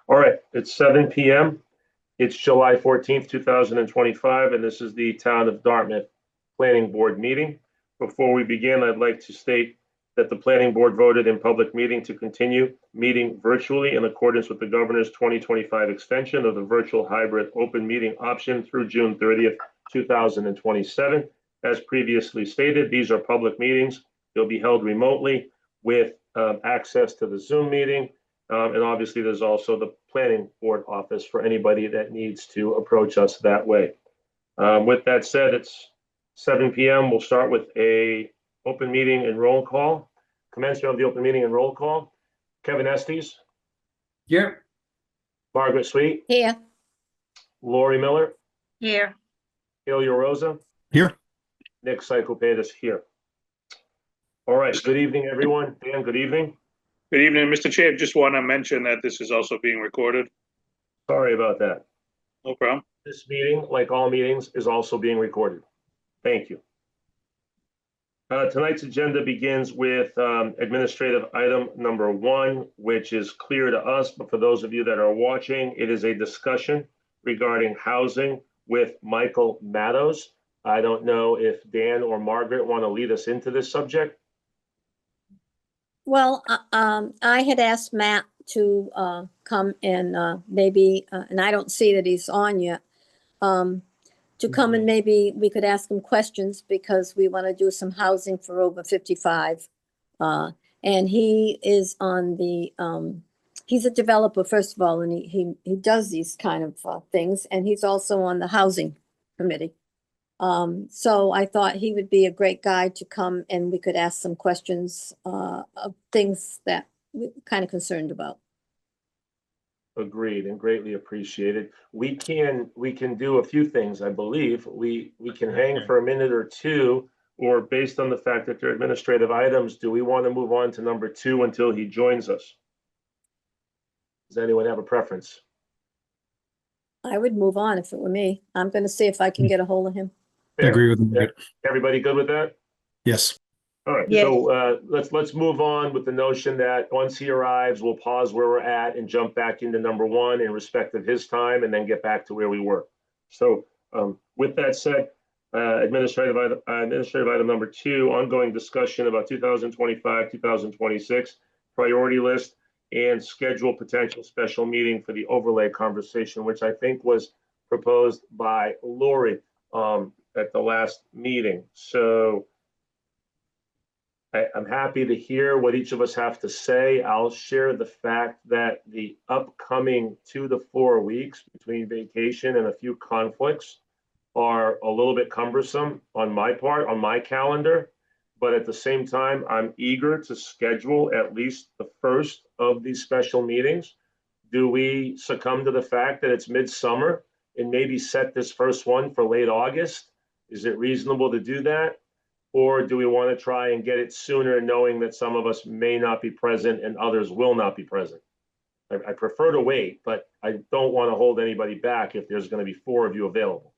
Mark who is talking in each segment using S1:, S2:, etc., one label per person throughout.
S1: All right, it's 7 p.m. It's July 14th, 2025, and this is the Town of Dartmouth Planning Board meeting. Before we begin, I'd like to state that the Planning Board voted in public meeting to continue meeting virtually in accordance with the Governor's 2025 extension of the virtual hybrid open meeting option through June 30th, 2027. As previously stated, these are public meetings. They'll be held remotely with access to the Zoom meeting. And obviously, there's also the planning board office for anybody that needs to approach us that way. With that said, it's 7 p.m. We'll start with a open meeting and roll call. Commencement of the open meeting and roll call. Kevin Estes.
S2: Here.
S1: Margaret Sweet.
S3: Here.
S1: Lori Miller.
S3: Here.
S1: Ilya Rosa.
S2: Here.
S1: Nick Psychopatis here. All right. Good evening, everyone. Dan, good evening.
S4: Good evening, Mr. Chair. Just want to mention that this is also being recorded.
S1: Sorry about that.
S4: No problem.
S1: This meeting, like all meetings, is also being recorded. Thank you. Tonight's agenda begins with administrative item number 1, which is clear to us, but for those of you that are watching, it is a discussion regarding housing with Michael Matos. I don't know if Dan or Margaret want to lead us into this subject.
S3: Well, I had asked Matt to come and maybe, and I don't see that he's on yet, to come and maybe we could ask him questions because we want to do some housing for over 55. And he is on the, he's a developer, first of all, and he does these kind of things. And he's also on the housing committee. So I thought he would be a great guy to come and we could ask some questions of things that we're kind of concerned about.
S1: Agreed and greatly appreciated. We can do a few things, I believe. We can hang for a minute or two, or based on the fact that they're administrative items, do we want to move on to number 2 until he joins us? Does anyone have a preference?
S3: I would move on if it were me. I'm going to see if I can get a hold of him.
S2: I agree with Margaret.
S1: Everybody good with that?
S2: Yes.
S1: All right,
S3: Yes.
S1: so let's move on with the notion that once he arrives, we'll pause where we're at and jump back into number 1 in respect of his time, and then get back to where we were. So with that said, administrative item number 2, ongoing discussion about 2025-2026 priority list and schedule potential special meeting for the overlay conversation, which I think was proposed by Lori at the last meeting. So I'm happy to hear what each of us have to say. I'll share the fact that the upcoming 2 to 4 weeks between vacation and a few conflicts are a little bit cumbersome on my part, on my calendar. But at the same time, I'm eager to schedule at least the first of these special meetings. Do we succumb to the fact that it's midsummer and maybe set this first one for late August? Is it reasonable to do that? Or do we want to try and get it sooner, knowing that some of us may not be present and others will not be present? I prefer to wait, but I don't want to hold anybody back if there's going to be 4 of you available.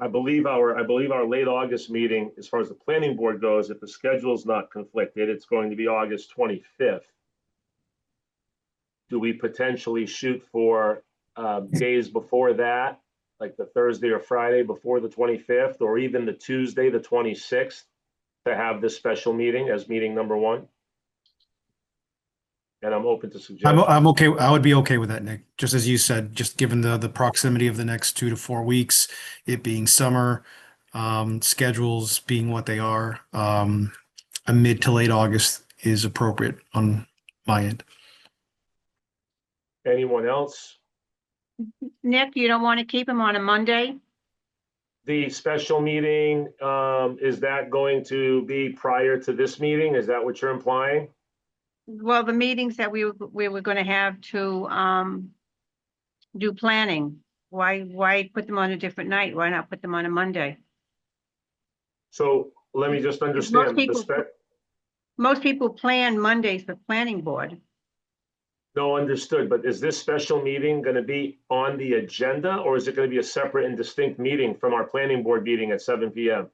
S1: I believe our late August meeting, as far as the planning board goes, if the schedule is not conflicted, it's going to be August 25th. Do we potentially shoot for days before that, like the Thursday or Friday before the 25th, or even the Tuesday, the 26th, to have this special meeting as meeting number 1? And I'm open to suggestions.
S2: I'm okay. I would be okay with that, Nick. Just as you said, just given the proximity of the next 2 to 4 weeks, it being summer, schedules being what they are, a mid to late August is appropriate on my end.
S1: Anyone else?
S5: Nick, you don't want to keep him on a Monday?
S1: The special meeting, is that going to be prior to this meeting? Is that what you're implying?
S5: Well, the meetings that we were going to have to do planning, why put them on a different night? Why not put them on a Monday?
S1: So let me just understand.
S5: Most people plan Mondays for planning board.
S1: No, understood. But is this special meeting going to be on the agenda, or is it going to be a separate and distinct meeting from our planning board meeting at 7 p.m.?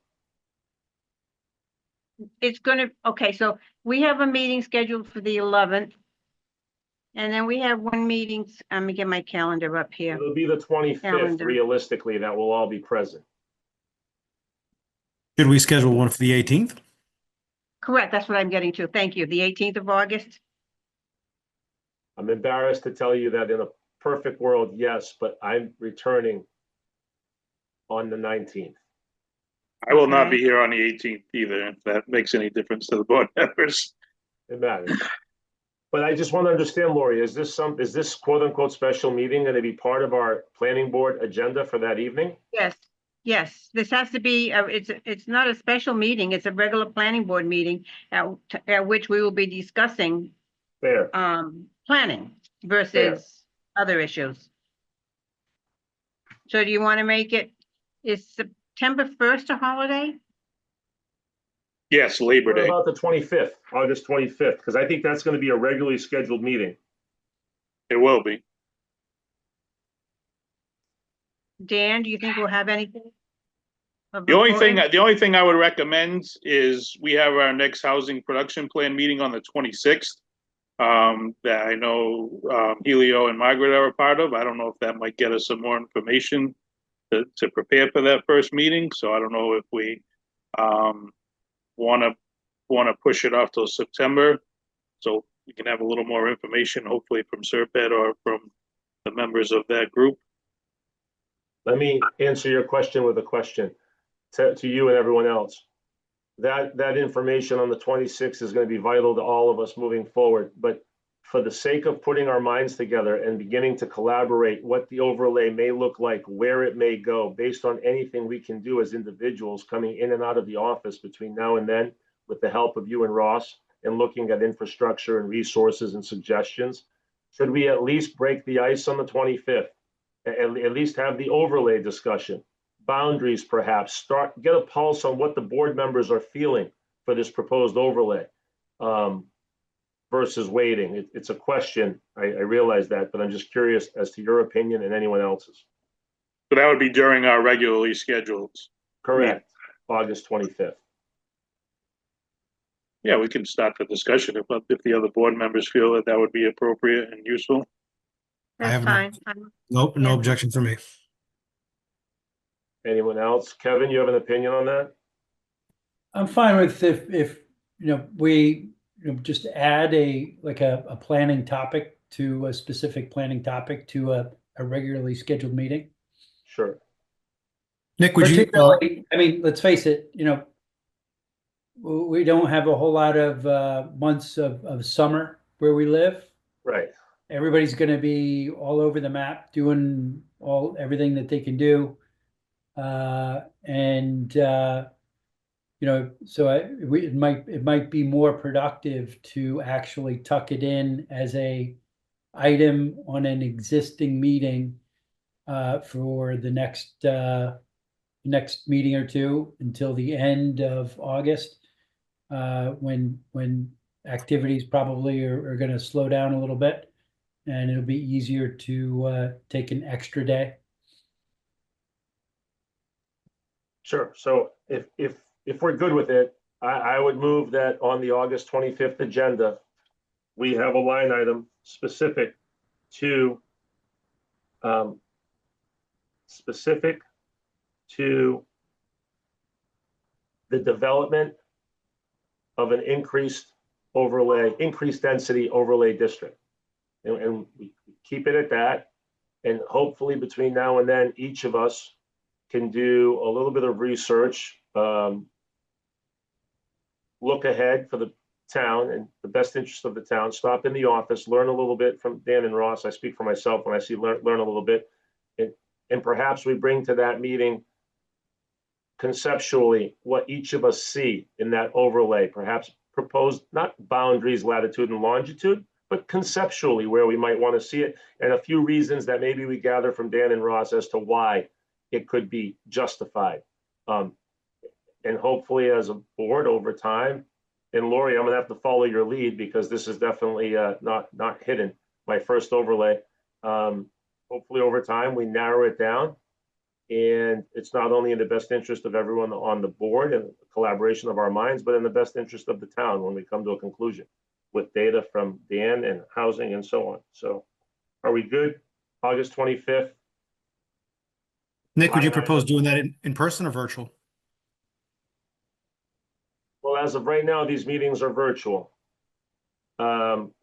S5: it's gonna, okay, so we have a meeting scheduled for the 11th. And then we have one meeting, let me get my calendar up here.
S1: It'll be the 25th,
S5: Calendar.
S1: realistically, that will all be present.
S2: Should we schedule one for the 18th?
S5: Correct, that's what I'm getting to. Thank you. The 18th of August?
S1: I'm embarrassed to tell you that in a perfect world, yes, but I'm returning on the 19th.
S4: I will not
S5: Okay.
S4: be here on the 18th either, if that makes any difference to the board members.
S1: It matters. But I just want to understand, Lori, is this quote unquote special meeting going to be part of our planning board agenda for that evening?
S5: Yes, yes. This has to be, it's not a special meeting. It's a regular planning board meeting at which we will be discussing
S1: Fair.
S5: planning versus other issues. So do you want to make it, is September 1st a holiday?
S4: Yes, Labor
S1: What
S4: Day.
S1: about the 25th, August 25th? Because I think that's going to be a regularly scheduled meeting.
S4: It will be.
S5: Dan, do you think we'll have anything? of
S4: The only thing,
S5: importance?
S4: the only thing I would recommend is we have our next housing production plan meeting on the 26th. That I know, Helio and Margaret are a part of. I don't know if that might get us some more information to prepare for that first meeting. So I don't know if we, want to push it off till September. So we can have a little more information, hopefully from Serped or from the members of that group.
S1: Let me answer your question with a question to you and everyone else. That information on the 26th is going to be vital to all of us moving forward. But for the sake of putting our minds together and beginning to collaborate what the overlay may look like, where it may go, based on anything we can do as individuals coming in and out of the office between now and then, with the help of you and Ross, and looking at infrastructure and resources and suggestions, should we at least break the ice on the 25th? At least have the overlay discussion, boundaries perhaps, get a pulse on what the board members are feeling for this proposed overlay versus waiting. It's a question, I realize that, but I'm just curious as to your opinion and anyone else's.
S4: So that would be during our regularly scheduled.
S1: Correct, August 25th.
S4: Yeah, we can start the discussion if the other board members feel that that would be appropriate and useful.
S2: I
S5: That's
S2: have
S5: fine.
S2: Nope, no
S5: Yeah.
S2: objection for me.
S1: Anyone else? Kevin, you have an opinion on that?
S6: I'm fine with if, we, just add a planning topic to a specific planning topic to a regularly scheduled meeting.
S1: Sure.
S2: Nick, would you,
S6: Particularly, I mean, let's face it, we don't have a whole lot of months of summer where we live.
S1: Right.
S6: Everybody's gonna be all over the map doing everything that they can do. So it might be more productive to actually tuck it in as a item on an existing meeting for the next meeting or two until the end of August, when activities probably are going to slow down a little bit, and it'll be easier to take an extra day.
S1: Sure. So if we're good with it, I would move that on the August 25th agenda, we have a line item specific to the development of an increased density overlay district. And we keep it at that. And hopefully between now and then, each of us can do a little bit of research, look ahead for the town and the best interest of the town, stop in the office, learn a little bit from Dan and Ross. I speak for myself when I see learn a little bit. And perhaps we bring to that meeting conceptually what each of us see in that overlay, perhaps proposed, not boundaries, latitude and longitude, but conceptually where we might want to see it, and a few reasons that maybe we gather from Dan and Ross as to why it could be justified. And hopefully as a board over time, and Lori, I'm gonna have to follow your lead because this is definitely not hidden, my first overlay. Hopefully over time, we narrow it down And it's not only in the best interest of everyone on the board and collaboration of our minds, but in the best interest of the town when we come to a conclusion with data from Dan and housing and so on. So are we good? August 25th?
S2: Nick, would you
S1: Line
S2: propose
S1: item.
S2: doing that in person or virtual?
S1: Well, as of right now, these meetings are virtual.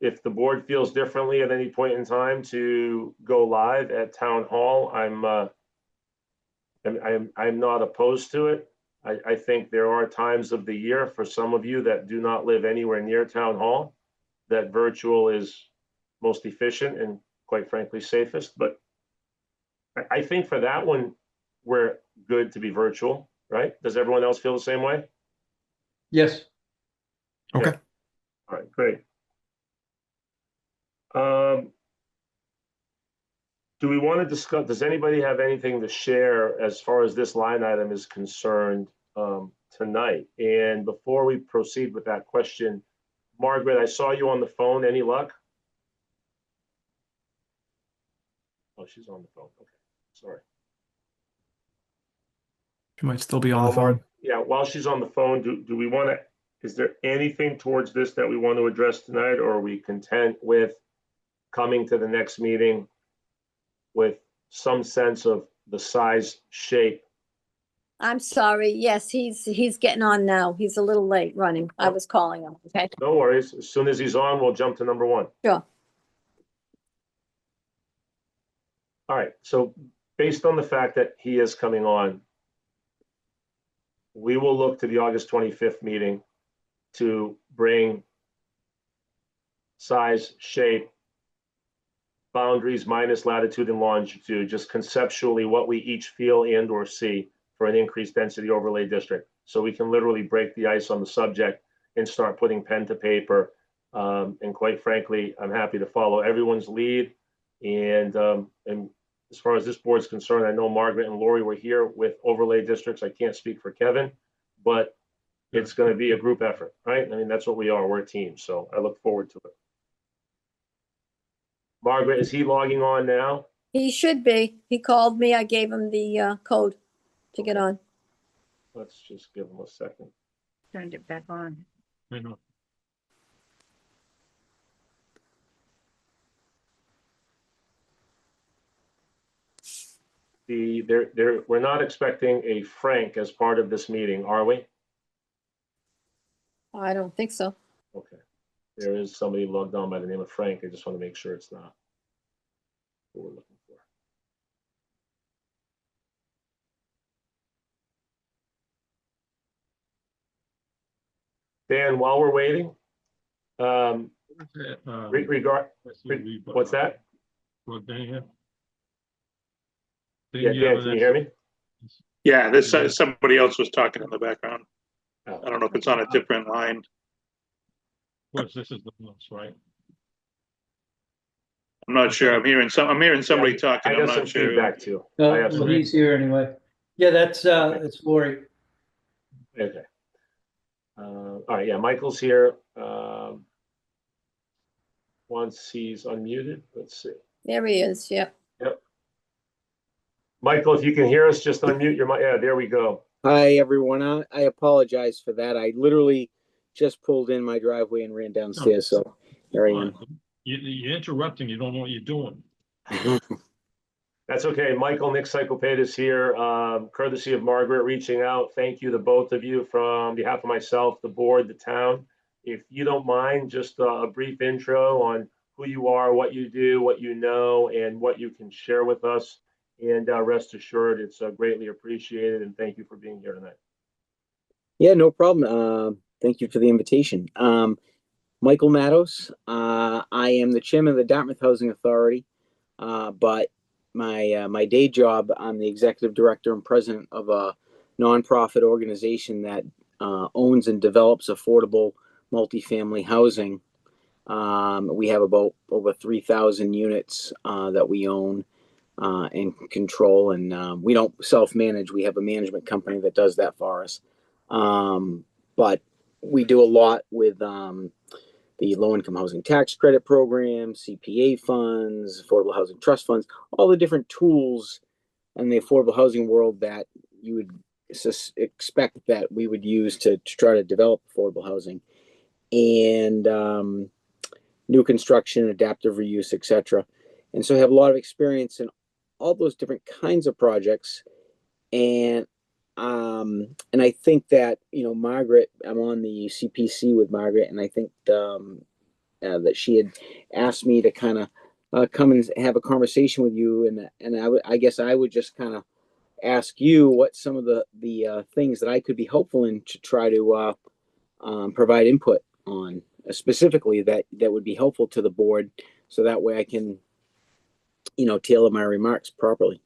S1: If the board feels differently at any point in time to go live at town hall, I'm not opposed to it. I think there are times of the year for some of you that do not live anywhere near town hall, that virtual is most efficient and quite frankly safest. But I think for that one, we're good to be virtual, right? Does everyone else feel the same way?
S6: Yes.
S2: Okay.
S1: All right, great. Do we want to discuss, does anybody have anything to share as far as this line item is concerned tonight? And before we proceed with that question, Margaret, I saw you on the phone. Any luck? Oh, she's on the phone. Okay, sorry.
S2: You might still be on the
S1: While
S2: phone.
S1: Yeah, while she's on the phone, do we want to, is there anything towards this that we want to address tonight, or are we content with coming to the next meeting with some sense of the size, shape?
S3: I'm sorry. Yes, he's getting on now. He's a little late running. I was calling him. Okay,
S1: No worries. As soon as he's on, we'll jump to number one.
S3: sure.
S1: All right, so based on the fact that he is coming on, we will look to the August 25th meeting to bring size, shape, boundaries minus latitude and longitude, just conceptually what we each feel and or see for an increased density overlay district. So we can literally break the ice on the subject and start putting pen to paper. And quite frankly, I'm happy to follow everyone's lead. And as far as this board's concerned, I know Margaret and Lori were here with overlay districts. I can't speak for Kevin, but it's going to be a group effort, right? I mean, that's what we are. We're a team. So I look forward to it. Margaret, is he logging on now?
S3: He should be. He called me. I gave him the code to get on.
S1: Let's just give him a second.
S5: Turned it back on.
S1: We're not expecting a Frank as part of this meeting, are we?
S3: I don't think so.
S1: Okay. There is somebody logged on by the name of Frank. I just want to make sure it's not what we're looking for. Dan, while we're waiting, what's that? Yeah, Dan, can you hear me?
S4: Yeah, this, somebody else was talking in the background.
S1: Oh.
S4: I don't know if it's on a different line.
S7: This is the most, right?
S4: I'm not sure. I'm hearing somebody talking.
S1: I
S4: I'm
S1: got some
S4: not sure.
S1: feedback too. I
S6: No,
S1: have some-
S6: he's here anyway. Yeah, that's it's Lori.
S1: Okay. All right, yeah, Michael's here. Once he's unmuted, let's see.
S3: There he is. Yep.
S1: Michael, if you can hear us, just unmute your mic. Yeah, there we go.
S8: Hi, everyone. I apologize for that. I literally just pulled in my driveway and ran downstairs, so here I am.
S7: You're interrupting. You don't know what you're doing.
S1: That's okay. Michael, Nick Cyclopate is here, courtesy of Margaret reaching out. Thank you to both of you from behalf of myself, the board, the town. If you don't mind, just a brief intro on who you are, what you do, what you know, and what you can share with us. And rest assured, it's greatly appreciated. And thank you for being here tonight.
S8: Yeah, no problem. Thank you for the invitation. Michael Matos. I am the chairman of the Dartmouth Housing Authority, but my day job, I'm the executive director and president of a nonprofit organization that owns and develops affordable multifamily housing. We have about over 3,000 units that we own and control, and we don't self-manage. We have a management company that does that for us. But we do a lot with the low-income housing tax credit program, CPA funds, affordable housing trust funds, all the different tools in the affordable housing world that you would expect that we would use to try to develop affordable housing, and new construction, adaptive reuse, etc. And so I have a lot of experience in all those different kinds of projects. And I think that, you know, Margaret, I'm on the CPC with Margaret, and I think that she had asked me to kind of come and have a conversation with you, and I guess I would just kind of ask you what some of the things that I could be helpful in to try to provide input on, specifically that would be helpful to the board, so that way I can, you know, tailor my remarks properly.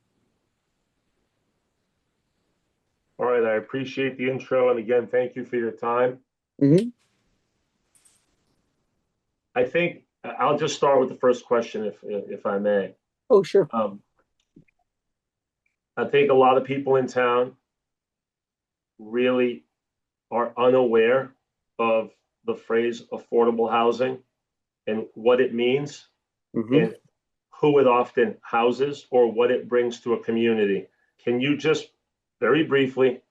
S1: All right, I appreciate the intro, and again, thank you for your time.
S8: Mm-hmm.
S1: I think I'll just start with the first question, if I may.
S8: Oh, sure.
S1: I think a lot of people in town really are unaware of the phrase affordable housing and what it means,
S8: Mm-hmm.
S1: and who it often houses or what it brings to a community. Can you just very briefly,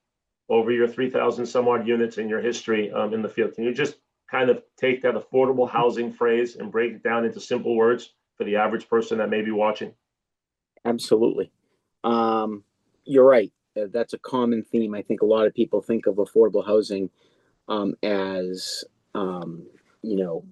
S1: over your 3,000 some odd units in your history in the field, can you just kind of take that affordable housing phrase and break it down into simple words for the average person that may be watching?
S8: Absolutely. You're right. That's a common theme. I think a lot of people think of affordable housing as, you know,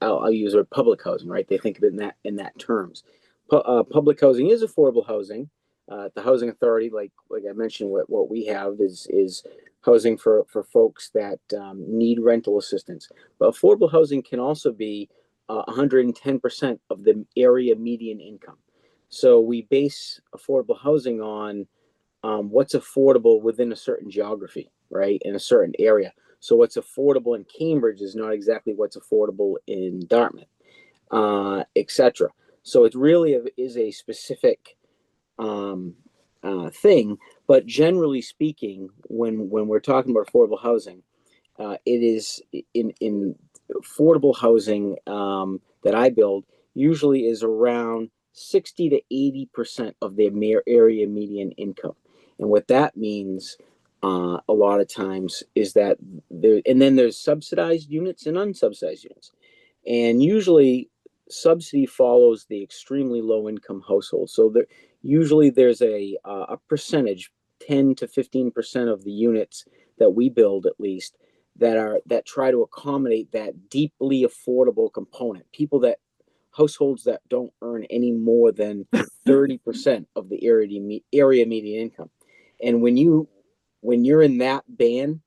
S8: I'll use the word public housing, right? They think of it in that terms. Public housing is affordable housing. The housing authority, like I mentioned, what we have is housing for folks that need rental assistance. But affordable housing can also be 110% of the area median income. So we base affordable housing on what's affordable within a certain geography, right, in a certain area. So what's affordable in Cambridge is not exactly what's affordable in Dartmouth, etc. So it really is a specific thing. But generally speaking, when we're talking about affordable housing, it is in affordable housing that I build usually is around 60 to 80% of their area median income. And what that means a lot of times is that and then there's subsidized units and unsubsidized units. And usually subsidy follows the extremely low income household. So usually there's a percentage, 10 to 15% of the units that we build, at least, that try to accommodate that deeply affordable component. Households that don't earn any more than 30% of the area median income. And when you're in that band,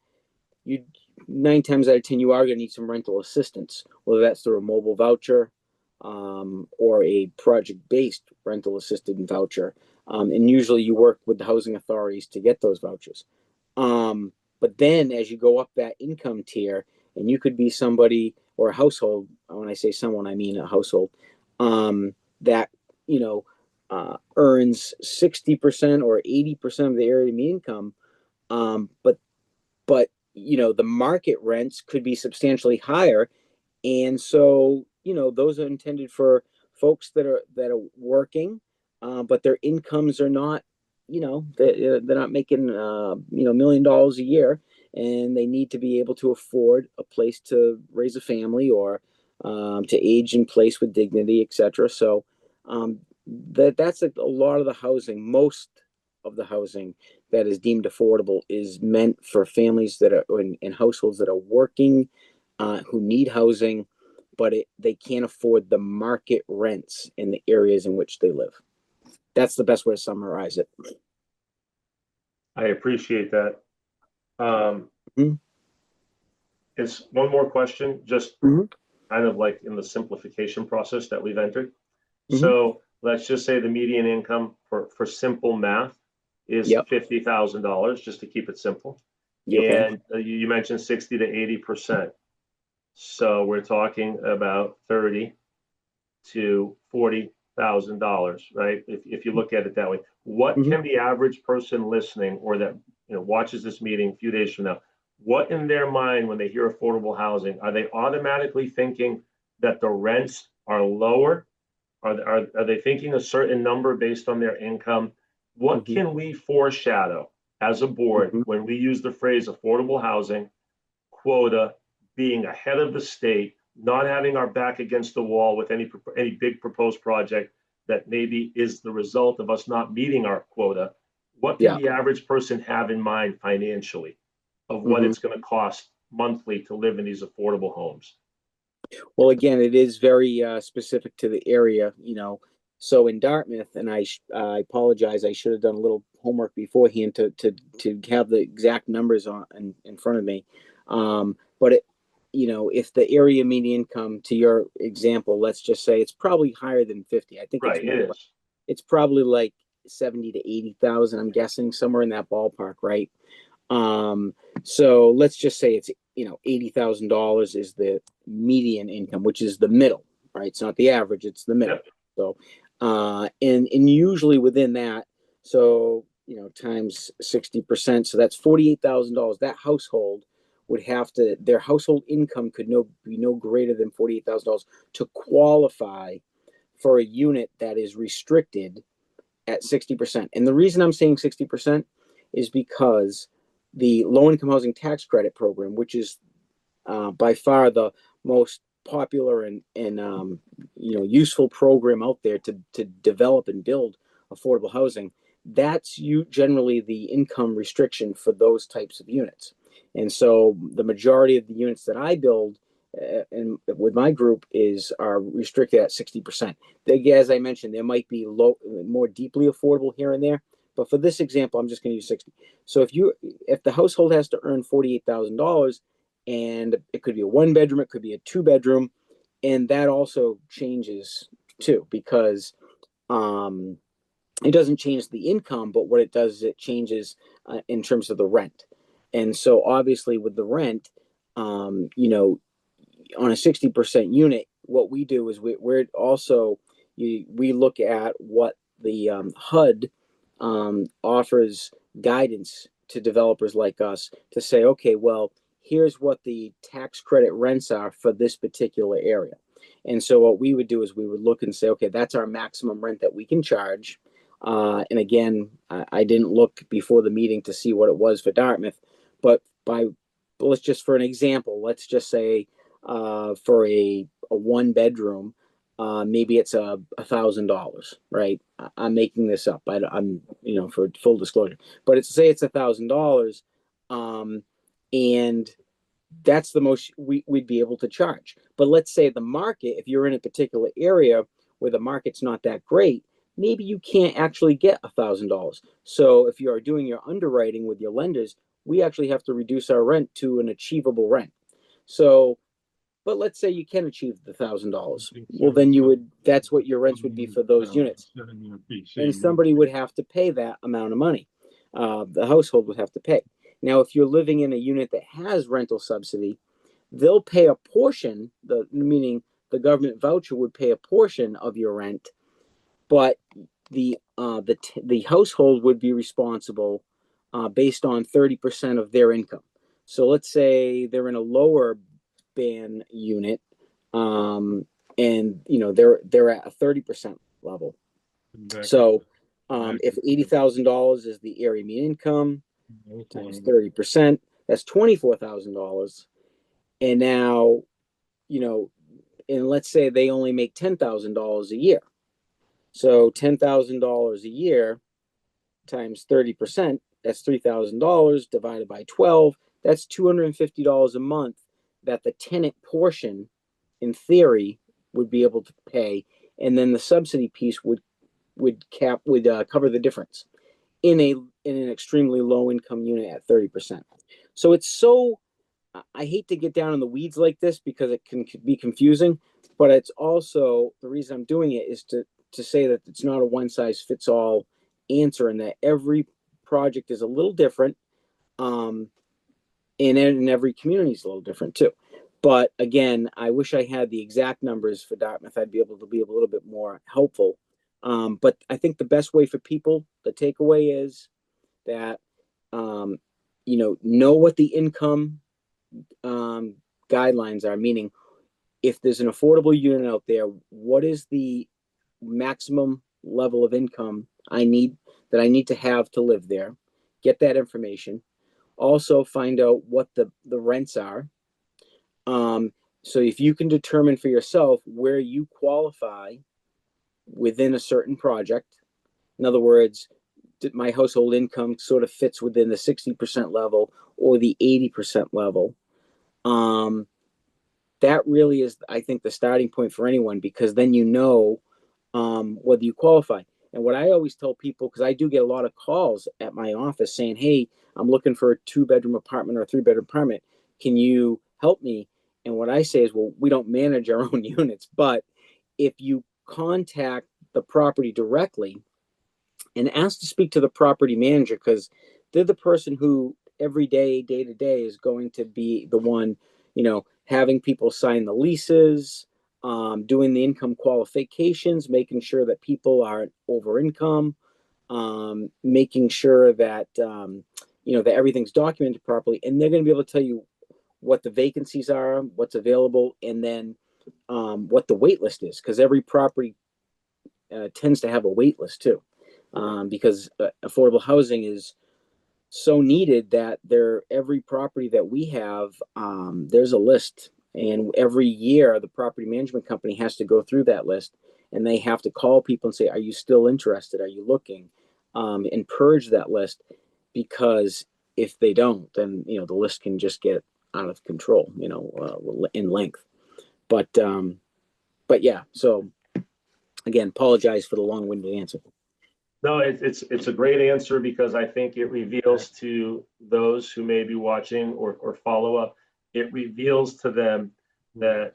S8: 9 times out of 10 you are going to need some rental assistance, whether that's through a mobile voucher or a project-based rental assisted voucher. And usually you work with the housing authorities to get those vouchers. But then as you go up that income tier, and you could be somebody or a household, when I say someone, I mean a household, that, you know, earns 60% or 80% of the area median income. But, you know, the market rents could be substantially higher. And so, you know, those are intended for folks that are working, but their incomes are not, you know, they're not making, you know, $1 million a year, and they need to be able to afford a place to raise a family or to age in place with dignity, etc. So that's a lot of the housing. Most of the housing that is deemed affordable is meant for families that are in households that are working, who need housing, but they can't afford the market rents in the areas in which they live. That's the best way to summarize it.
S1: I appreciate that.
S8: Mhm.
S1: It's one more question, just
S8: Mhm.
S1: kind of like in the simplification process that we've entered.
S8: Mhm.
S1: So let's just say the median income for simple math is
S8: Yep.
S1: $50,000, just to keep it simple.
S8: Okay.
S1: And you mentioned 60 to 80%. So we're talking about $30,000 to $40,000, right? If you look at it that way, what
S8: Mhm.
S1: can the average person listening or that, you know, watches this meeting a few days from now, what in their mind when they hear affordable housing, are they automatically thinking that the rents are lower? Are they thinking a certain number based on their income? What
S8: Mhm.
S1: can we foreshadow as a board
S8: Mhm.
S1: when we use the phrase affordable housing quota being ahead of the state, not having our back against the wall with any big proposed project that maybe is the result of us not meeting our quota? What can
S8: Yeah.
S1: the average person have in mind financially of what
S8: Mhm.
S1: it's going to cost monthly to live in these affordable homes?
S8: Well, again, it is very specific to the area, you know. So in Dartmouth, and I apologize, I should have done a little homework beforehand to have the exact numbers on in front of me. But it, you know, if the area median income, to your example, let's just say it's probably higher than 50. I think
S1: Right, it is.
S8: it's probably like 70 to 80,000. I'm guessing somewhere in that ballpark, right? Um, so let's just say it's, you know, $80,000 is the median income, which is the middle, right? It's not the average, it's the middle.
S1: Yep.
S8: So, and usually within that, so, you know, times 60%, so that's $48,000. That household would have to, their household income could be no greater than $48,000 to qualify for a unit that is restricted at 60%. And the reason I'm saying 60% is because the low income housing tax credit program, which is by far the most popular and you know, useful program out there to develop and build affordable housing, that's generally the income restriction for those types of units. And so the majority of the units that I build and with my group are restricted at 60%. As I mentioned, there might be more deeply affordable here and there, but for this example, I'm just going to use 60. So if the household has to earn $48,000, and it could be a 1 bedroom, it could be a 2 bedroom, and that also changes too, because it doesn't change the income, but what it does is it changes in terms of the rent. And so obviously with the rent, you know, on a 60% unit, what we do is we're also, we look at what the HUD offers guidance to developers like us to say, okay, well, here's what the tax credit rents are for this particular area. And so what we would do is we would look and say, okay, that's our maximum rent that we can charge. And again, I didn't look before the meeting to see what it was for Dartmouth, but let's just, for an example, let's just say for a 1 bedroom, maybe it's $1,000, right? I'm making this up. I'm, you know, for full disclosure, but it's $1,000, and that's the most we'd be able to charge. But let's say the market, if you're in a particular area where the market's not that great, maybe you can't actually get $1,000. So if you are doing your underwriting with your lenders, we actually have to reduce our rent to an achievable rent. So, but let's say you can achieve the $1,000. Well, then that's what your rents would be for those units. And somebody would have to pay that amount of money. The household would have to pay. Now, if you're living in a unit that has rental subsidy, they'll pay a portion, meaning the government voucher would pay a portion of your rent, but the household would be responsible based on 30% of their income. So let's say they're in a lower band unit, and you know they're at a 30% level. So if $80,000 is the area median income times 30%, that's $24,000. And now, you know, and let's say they only make $10,000 a year. So $10,000 a year times 30%, that's $3,000 divided by 12. That's $250 a month that the tenant portion, in theory, would be able to pay, and then the subsidy piece would cover the difference in an extremely low income unit at 30%. So it's so, I hate to get down in the weeds like this because it can be confusing, but it's also, the reason I'm doing it is to say that it's not a one size fits all answer, and that every project is a little different. And every community is a little different too. But again, I wish I had the exact numbers for Dartmouth. I'd be able to be a little bit more helpful. But I think the best way for people, the takeaway is that, you know what the income guidelines are, meaning if there's an affordable unit out there, what is the maximum level of income I need that I need to have to live there, get that information. Also find out what the rents are. So if you can determine for yourself where you qualify within a certain project, in other words, my household income sort of fits within the 60% level or the 80% level. That really is, I think, the starting point for anyone, because then you know whether you qualify. And what I always tell people, because I do get a lot of calls at my office saying, hey, I'm looking for a 2-bedroom apartment or a 3-bedroom apartment. Can you help me? And what I say is, well, we don't manage our own units, but if you contact the property directly and ask to speak to the property manager, because they're the person who every day, day to day, is going to be the one, having people sign the leases, doing the income qualifications, making sure that people aren't over income, making sure that, that everything's documented properly. And they're going to be able to tell you what the vacancies are, what's available, and then what the wait list is, because every property tends to have a wait list too, because affordable housing is so needed that every property that we have, there's a list, and every year the property management company has to go through that list, and they have to call people and say, are you still interested? Are you looking? And purge that list, because if they don't, then the list can just get out of control, in length. But yeah, so again, apologize for the long-winded answer.
S1: No, it's a great answer, because I think it reveals to those who may be watching or follow up, it reveals to them that,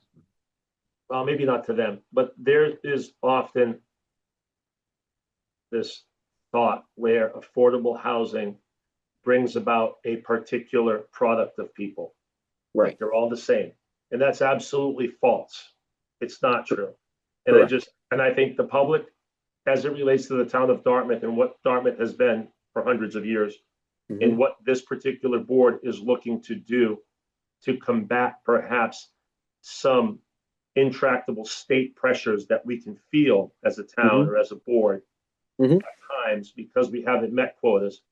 S1: well, maybe not to them, but there is often this thought where affordable housing brings about a particular product of people.
S8: Right.
S1: Like they're all the same. And that's absolutely false. It's not true. And
S8: Correct.
S1: I think the public, as it relates to the town of Dartmouth and what Dartmouth has been for hundreds of years,
S8: Mhm.
S1: and what this particular board is looking to do to combat perhaps some intractable state pressures that we can feel as a town or as a board
S8: Mhm.
S1: at times, because we haven't met quotas.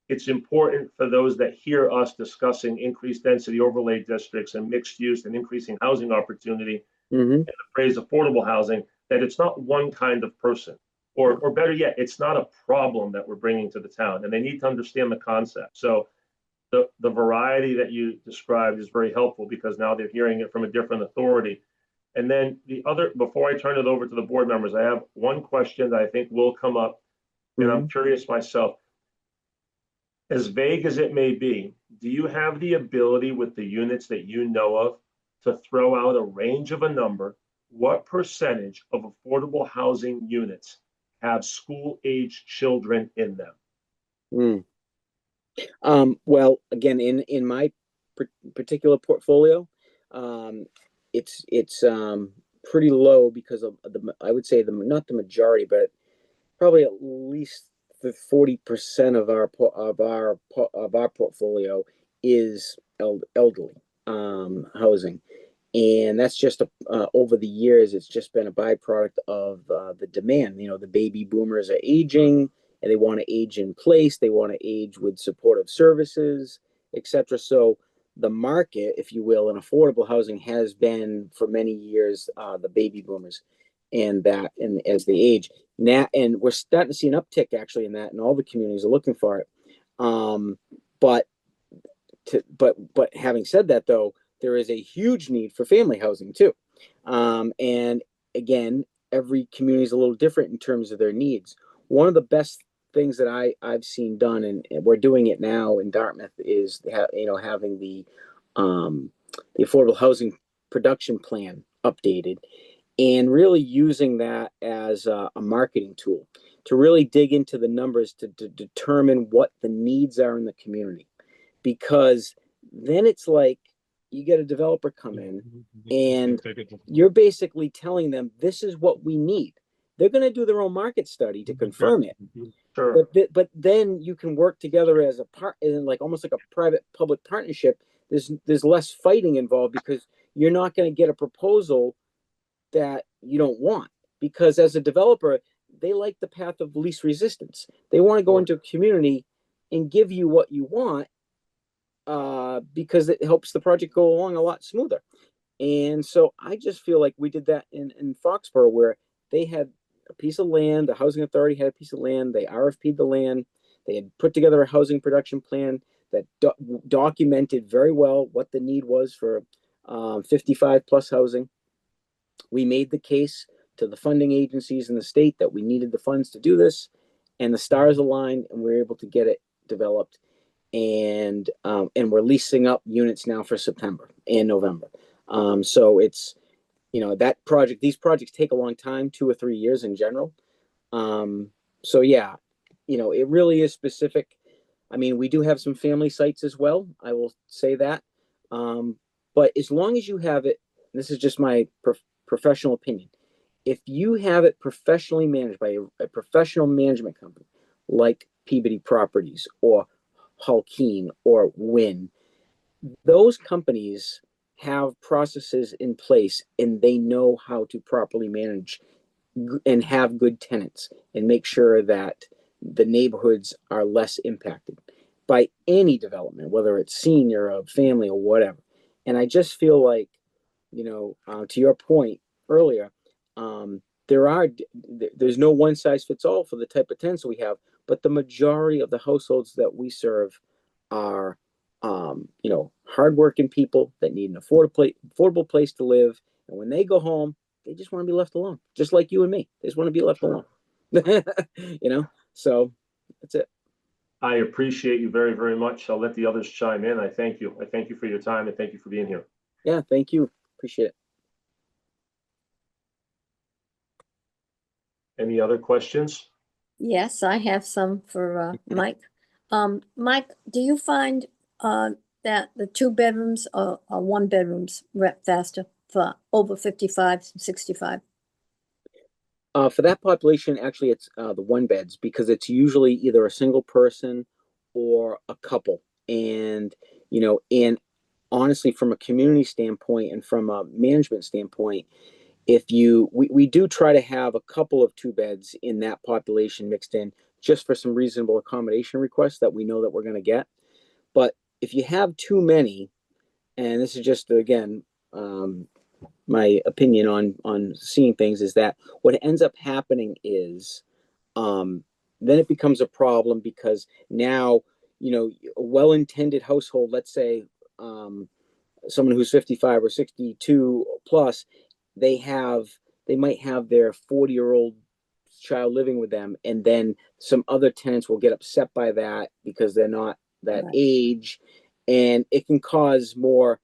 S1: It's important for those that hear us discussing increased density overlay districts and mixed use and increasing housing opportunity,
S8: Mhm.
S1: and the phrase affordable housing, that it's not one kind of person, or better yet, it's not a problem that we're bringing to the town, and they need to understand the concept. So the variety that you described is very helpful, because now they're hearing it from a different authority. And then before I turn it over to the board members, I have one question that I think will come up, and I'm curious myself. As vague as it may be, do you have the ability with the units that you know of to throw out a range of a number? What percentage of affordable housing units have school-aged children in them?
S8: Well, again, in my particular portfolio, it's pretty low, because of I would say not the majority, but probably at least the 40% of our portfolio is elderly housing, and that's just over the years, it's just been a byproduct of the demand. The baby boomers are aging, and they want to age in place. They want to age with supportive services, etc. So the market, if you will, in affordable housing has been for many years the baby boomers, and as they age now, and we're starting to see an uptick actually in that, and all the communities are looking for it. But having said that, though, there is a huge need for family housing too. And again, every community is a little different in terms of their needs. One of the best things that I've seen done, and we're doing it now in Dartmouth, is having the affordable housing production plan updated, and really using that as a marketing tool to really dig into the numbers to determine what the needs are in the community. Because then it's like you get a developer come in, and you're basically telling them, this is what we need. They're going to do their own market study to confirm it.
S1: Sure.
S8: But then you can work together as like almost like a private public partnership. There's less fighting involved, because you're not going to get a proposal that you don't want, because as a developer, they like the path of least resistance. They want to go into a community and give you what you want, because it helps the project go along a lot smoother. And so I just feel like we did that in Foxborough, where they had a piece of land, the housing authority had a piece of land, they RFP'd the land, they had put together a housing production plan that documented very well what the need was for 55 plus housing. We made the case to the funding agencies in the state that we needed the funds to do this, and the stars aligned, and we were able to get it developed. And we're leasing up units now for September and November. So it's, that project, these projects take a long time, 2 or 3 years in general. So yeah, it really is specific. I mean, we do have some family sites as well, I will say that. But as long as you have it, this is just my professional opinion, if you have it professionally managed by a professional management company like Peabody Properties or Hulkeen or Wynn, those companies have processes in place, and they know how to properly manage and have good tenants and make sure that the neighborhoods are less impacted by any development, whether it's senior or family or whatever. And I just feel like, to your point earlier, there's no one size fits all for the type of tenants we have, but the majority of the households that we serve are, hardworking people that need an affordable place to live. And when they go home, they just want to be left alone, just like you and me. They just want to be left alone. So that's it.
S1: I appreciate you very, very much. I'll let the others chime in. I thank you. I thank you for your time, and thank you for being here.
S8: Yeah, thank you. Appreciate it.
S1: Any other questions?
S3: Yes, I have some for Mike. Mike, do you find that the 2 bedrooms or 1 bedrooms rent faster for over 55, 65?
S8: For that population, actually, it's the 1 beds, because it's usually either a single person or a couple. And, and honestly, from a community standpoint and from a management standpoint, we do try to have a couple of 2 beds in that population mixed in, just for some reasonable accommodation requests that we know that we're going to get. But if you have too many, and this is just, again, my opinion on seeing things, is that what ends up happening is, then it becomes a problem, because now, a well-intended household, let's say, someone who's 55 or 62 plus, they might have their 40-year-old child living with them, and then some other tenants will get upset by that because they're not that
S3: Right.
S8: age, and it can cause more,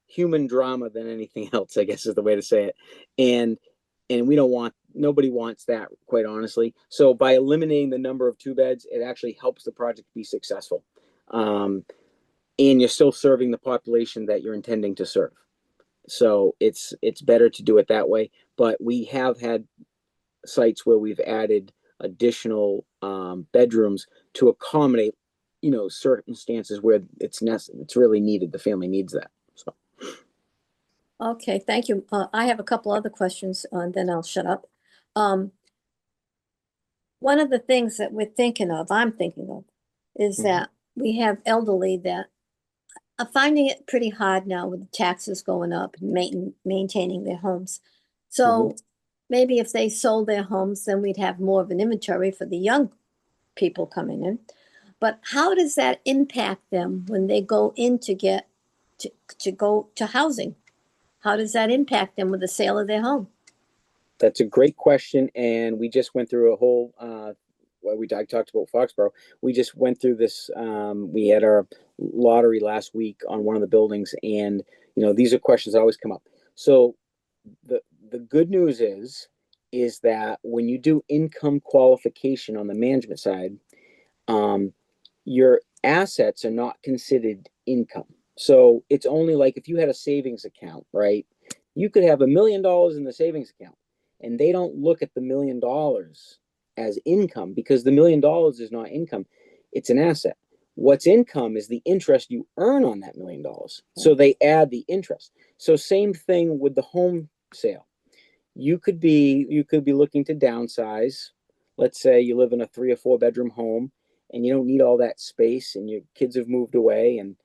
S8: human drama than anything else, I guess is the way to say it. And nobody wants that, quite honestly. So by eliminating the number of 2 beds, it actually helps the project be successful. And you're still serving the population that you're intending to serve. So it's better to do it that way. But we have had sites where we've added additional bedrooms to accommodate, circumstances where it's really needed. The family needs that. So.
S3: Okay, thank you. I have a couple other questions, and then I'll shut up. One of the things that I'm thinking of, is that we have elderly that are finding it pretty hard now with the taxes going up and maintaining their homes. So maybe if they sold their homes, then we'd have more of an inventory for the young people coming in. But how does that impact them when they go in to get to go to housing? How does that impact them with the sale of their home?
S8: That's a great question, and we just went through a whole. I talked about Foxborough. We just went through this. We had our lottery last week on one of the buildings, and these are questions that always come up. So the good news is that when you do income qualification on the management side, your assets are not considered income. So it's only like if you had a savings account, right? You could have $1 million in the savings account, and they don't look at the $1 million as income, because the $1 million is not income. It's an asset. What's income is the interest you earn on that $1 million. So they add the interest. So same thing with the home sale. you could be looking to downsize. Let's say you live in a 3 or 4 bedroom home and you don't need all that space and your kids have moved away, and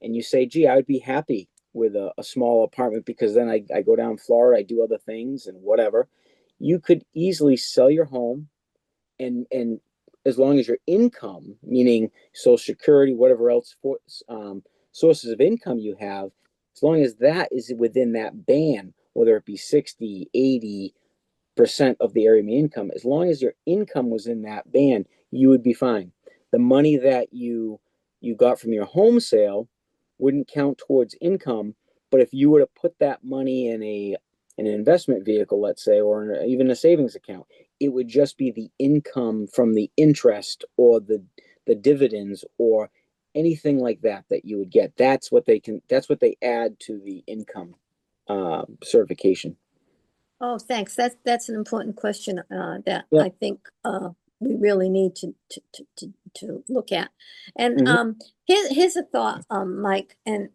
S8: you say, gee, I would be happy with a small apartment because then I go down Florida, I do other things and whatever. You could easily sell your home, and as long as your income, meaning Social Security, whatever else sources of income you have, as long as that is within that band, whether it be 60, 80% of the area median income, as long as your income was in that band, you would be fine. The money that you got from your home sale wouldn't count towards income, but if you were to put that money in an investment vehicle, let's say, or even a savings account, it would just be the income from the interest or the dividends or anything like that you would get. That's what they add to the income certification.
S3: Oh, thanks. That's an important question that
S8: Yeah.
S3: I think we really need to look at. And
S8: Mhm.
S3: here's a thought, Mike, and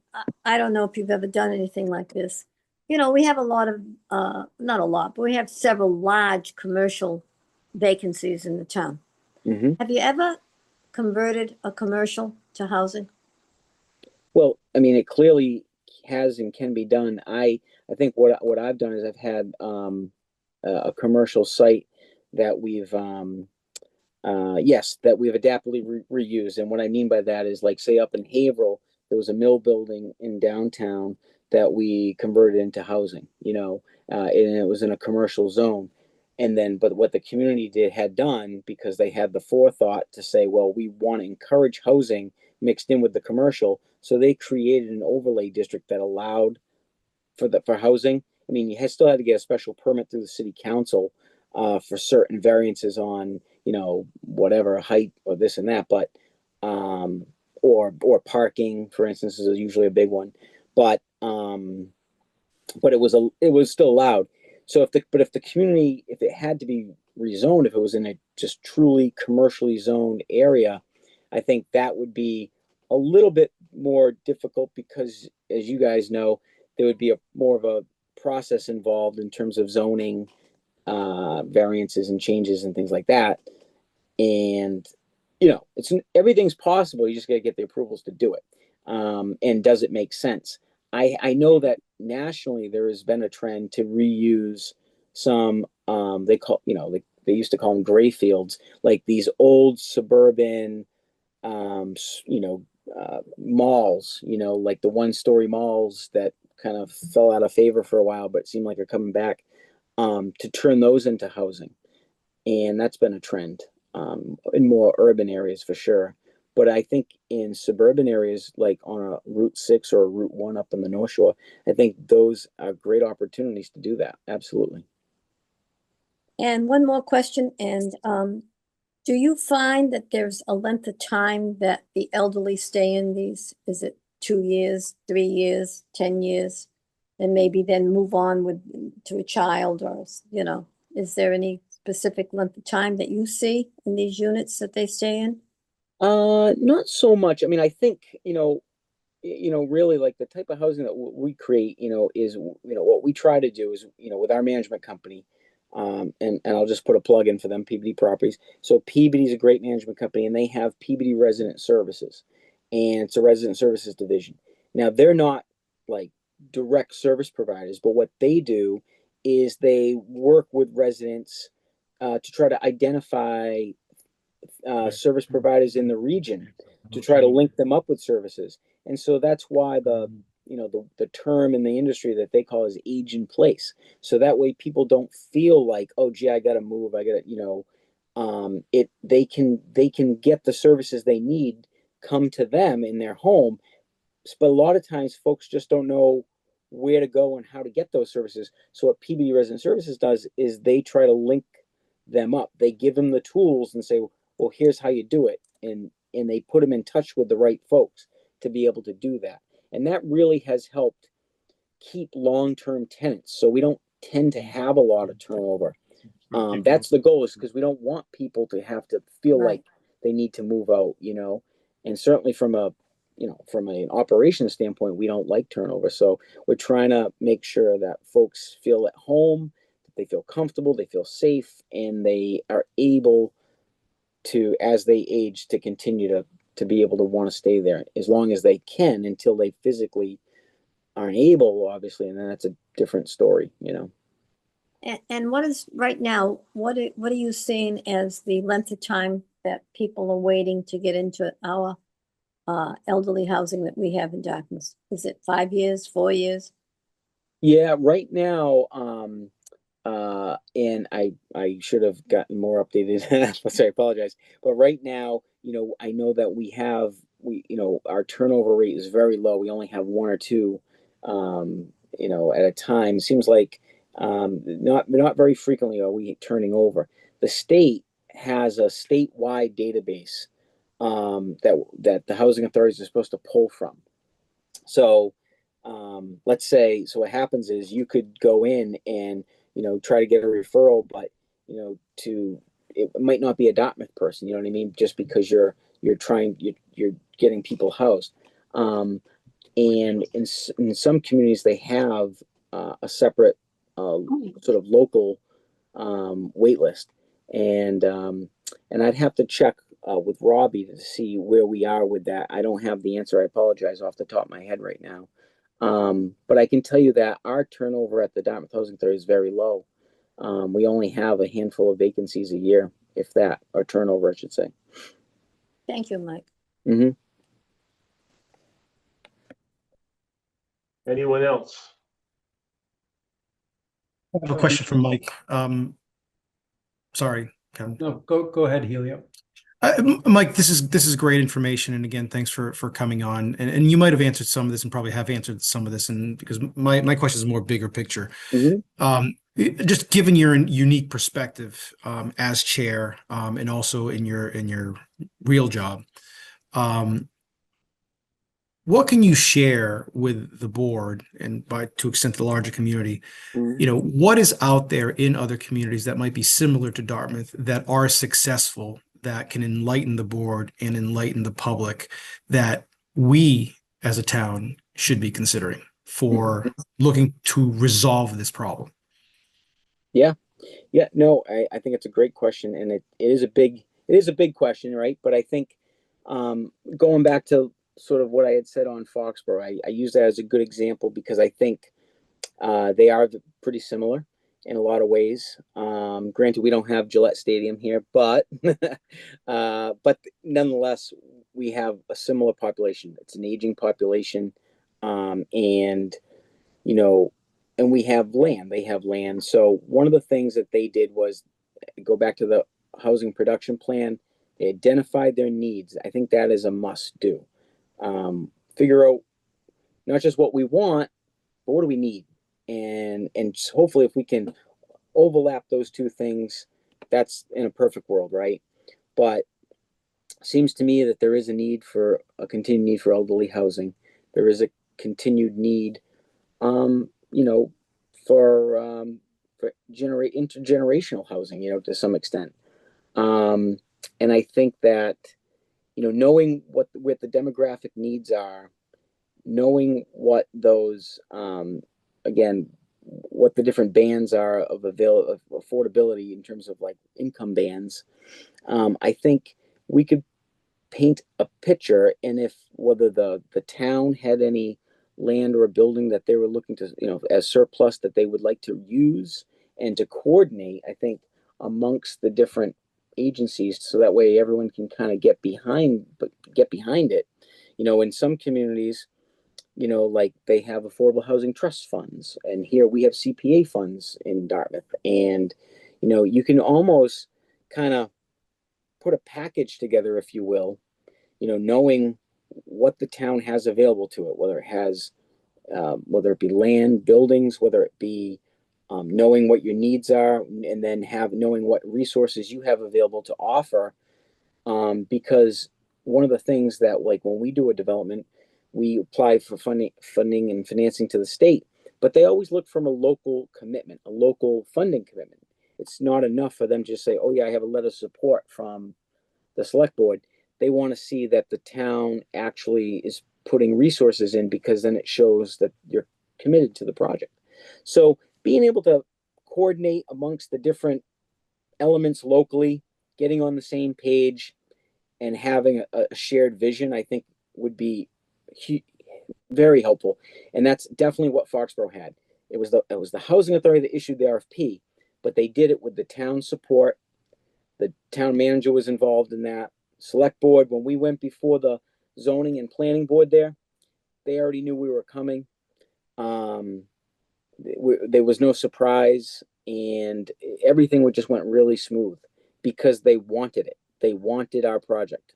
S3: I don't know if you've ever done anything like this. You know, we have a lot of not a lot, but we have several large commercial vacancies in the town.
S8: Mhm.
S3: Have you ever converted a commercial to housing?
S8: Well, I mean, it clearly has and can be done. I think what I've done is I've had a commercial site that we've yes, that we've adaptively reused. And what I mean by that is, like, say up in Haverhill, there was a mill building in downtown that we converted into housing, and it was in a commercial zone. And then, but what the community had done, because they had the forethought to say, well, we want to encourage housing mixed in with the commercial. So they created an overlay district that allowed for housing. I mean, still had to get a special permit through the city council for certain variances on, whatever height or this and that, but or parking, for instance, is usually a big one. But it was still allowed. So if the community, if it had to be rezoned, if it was in a just truly commercially zoned area, I think that would be a little bit more difficult because, as you guys know, there would be more of a process involved in terms of zoning variances and changes and things like that. And everything's possible. You just got to get the approvals to do it. And does it make sense? I know that nationally there has been a trend to reuse some they used to call them gray fields, like these old suburban malls, like the 1-story malls that kind of fell out of favor for a while, but seem like they're coming back, to turn those into housing. And that's been a trend in more urban areas for sure. But I think in suburban areas, like on a Route 6 or a Route 1 up in the North Shore, I think those are great opportunities to do that. Absolutely.
S3: And one more question, and do you find that there's a length of time that the elderly stay in these? Is it 2 years, 3 years, 10 years? And maybe then move on to a child, or, is there any specific length of time that you see in these units that they stay in?
S8: Not so much. I mean, I think, really, like, the type of housing that we create, is, what we try to do is, with our management company, and I'll just put a plug in for them, Peabody Properties. So Peabody is a great management company, and they have Peabody Resident Services, and it's a resident services division. Now, they're not like direct service providers, but what they do is they work with residents to try to identify service providers in the region, to try to link them up with services. And so that's why the term in the industry that they call is age in place. So that way people don't feel like, oh gee, I gotta move, I gotta, they can get the services they need come to them in their home. But a lot of times folks just don't know where to go and how to get those services. So what PBD Resident Services does is they try to link them up. They give them the tools and say, well, here's how you do it. And they put them in touch with the right folks to be able to do that. And that really has helped keep long-term tenants. So we don't tend to have a lot of turnover. That's the goal, is because we don't want people to have to feel
S3: Right.
S8: like they need to move out, and certainly from an operations standpoint, we don't like turnover. So we're trying to make sure that folks feel at home, they feel comfortable, they feel safe, and they are able to, as they age, to continue to be able to want to stay there as long as they can until they physically aren't able, obviously, and then that's a different story, you know.
S3: And what is, right now, what are you seeing as the length of time that people are waiting to get into our elderly housing that we have in Dartmouth? Is it 5 years, 4 years?
S8: Yeah, right now, and I should have gotten more updated, so I apologize. But right now, you know, I know that you know, our turnover rate is very low. We only have one or two, you know, at a time. Seems like not very frequently are we turning over. The state has a statewide database that the housing authorities are supposed to pull from. So let's say, so what happens is you could go in and, you know, try to get a referral, but, you know, it might not be a Dartmouth person, you know what I mean? Just because you're getting people housed. And in some communities, they have a separate sort of local wait list. And I'd have to check with Robbie to see where we are with that. I don't have the answer. I apologize off the top of my head right now. But I can tell you that our turnover at the Dartmouth Housing Authority is very low. We only have a handful of vacancies a year, if that, or turnover, I should say.
S3: Thank you, Mike.
S8: Mm-hmm.
S1: Anyone else?
S2: I have a question for Mike. Sorry, Kevin.
S6: No, go ahead, Helio.
S2: Mike, this is great information, and again, thanks for coming on. And you might have answered some of this, and probably have answered some of this, and because my question is more bigger picture.
S8: Mm-hmm.
S2: Just given your unique perspective as chair, and also in your real job, what can you share with the board and to extent the larger community?
S8: Mm-hmm.
S2: You know, what is out there in other communities that might be similar to Dartmouth that are successful, that can enlighten the board and enlighten the public, that we as a town should be considering for looking to resolve this problem?
S8: Yeah. No, I think it's a great question, and it is a big question, right? But I think going back to sort of what I had said on Foxborough, I use that as a good example because I think they are pretty similar in a lot of ways. Granted, we don't have Gillette Stadium here, but nonetheless, we have a similar population. It's an aging population, and you know, and we have land. They have land. So one of the things that they did was go back to the housing production plan. They identified their needs. I think that is a must do. Figure out not just what we want, but what do we need, and hopefully if we can overlap those two things, that's in a perfect world, right? But seems to me that there is a continued need for elderly housing. There is a continued need, you know, for intergenerational housing, you know, to some extent. And I think that, you know, knowing what the demographic needs are, knowing what those, again, what the different bands are of affordability in terms of like income bands, I think we could paint a picture. And if whether the town had any land or a building that they were looking to, you know, as surplus that they would like to use and to coordinate, I think amongst the different agencies, so that way everyone can kind of get behind it. You know, in some communities, you know, like they have affordable housing trust funds, and here we have CPA funds in Dartmouth, and you know, you can almost kind of put a package together, if you will, you know, knowing what the town has available to it, whether it be land, buildings, whether it be knowing what your needs are, and then knowing what resources you have available to offer. Because one of the things that, like, when we do a development, we apply for funding and financing to the state, but they always look from a local commitment, a local funding commitment. It's not enough for them to just say, oh yeah, I have a letter of support from the select board. They want to see that the town actually is putting resources in, because then it shows that you're committed to the project. So being able to coordinate amongst the different elements locally, getting on the same page, and having a shared vision, I think would be very helpful. And that's definitely what Foxborough had. It was the housing authority that issued the RFP, but they did it with the town support. The town manager was involved in that. Select board, when we went before the zoning and planning board there, they already knew we were coming. There was no surprise, and everything just went really smooth because they wanted it. They wanted our project.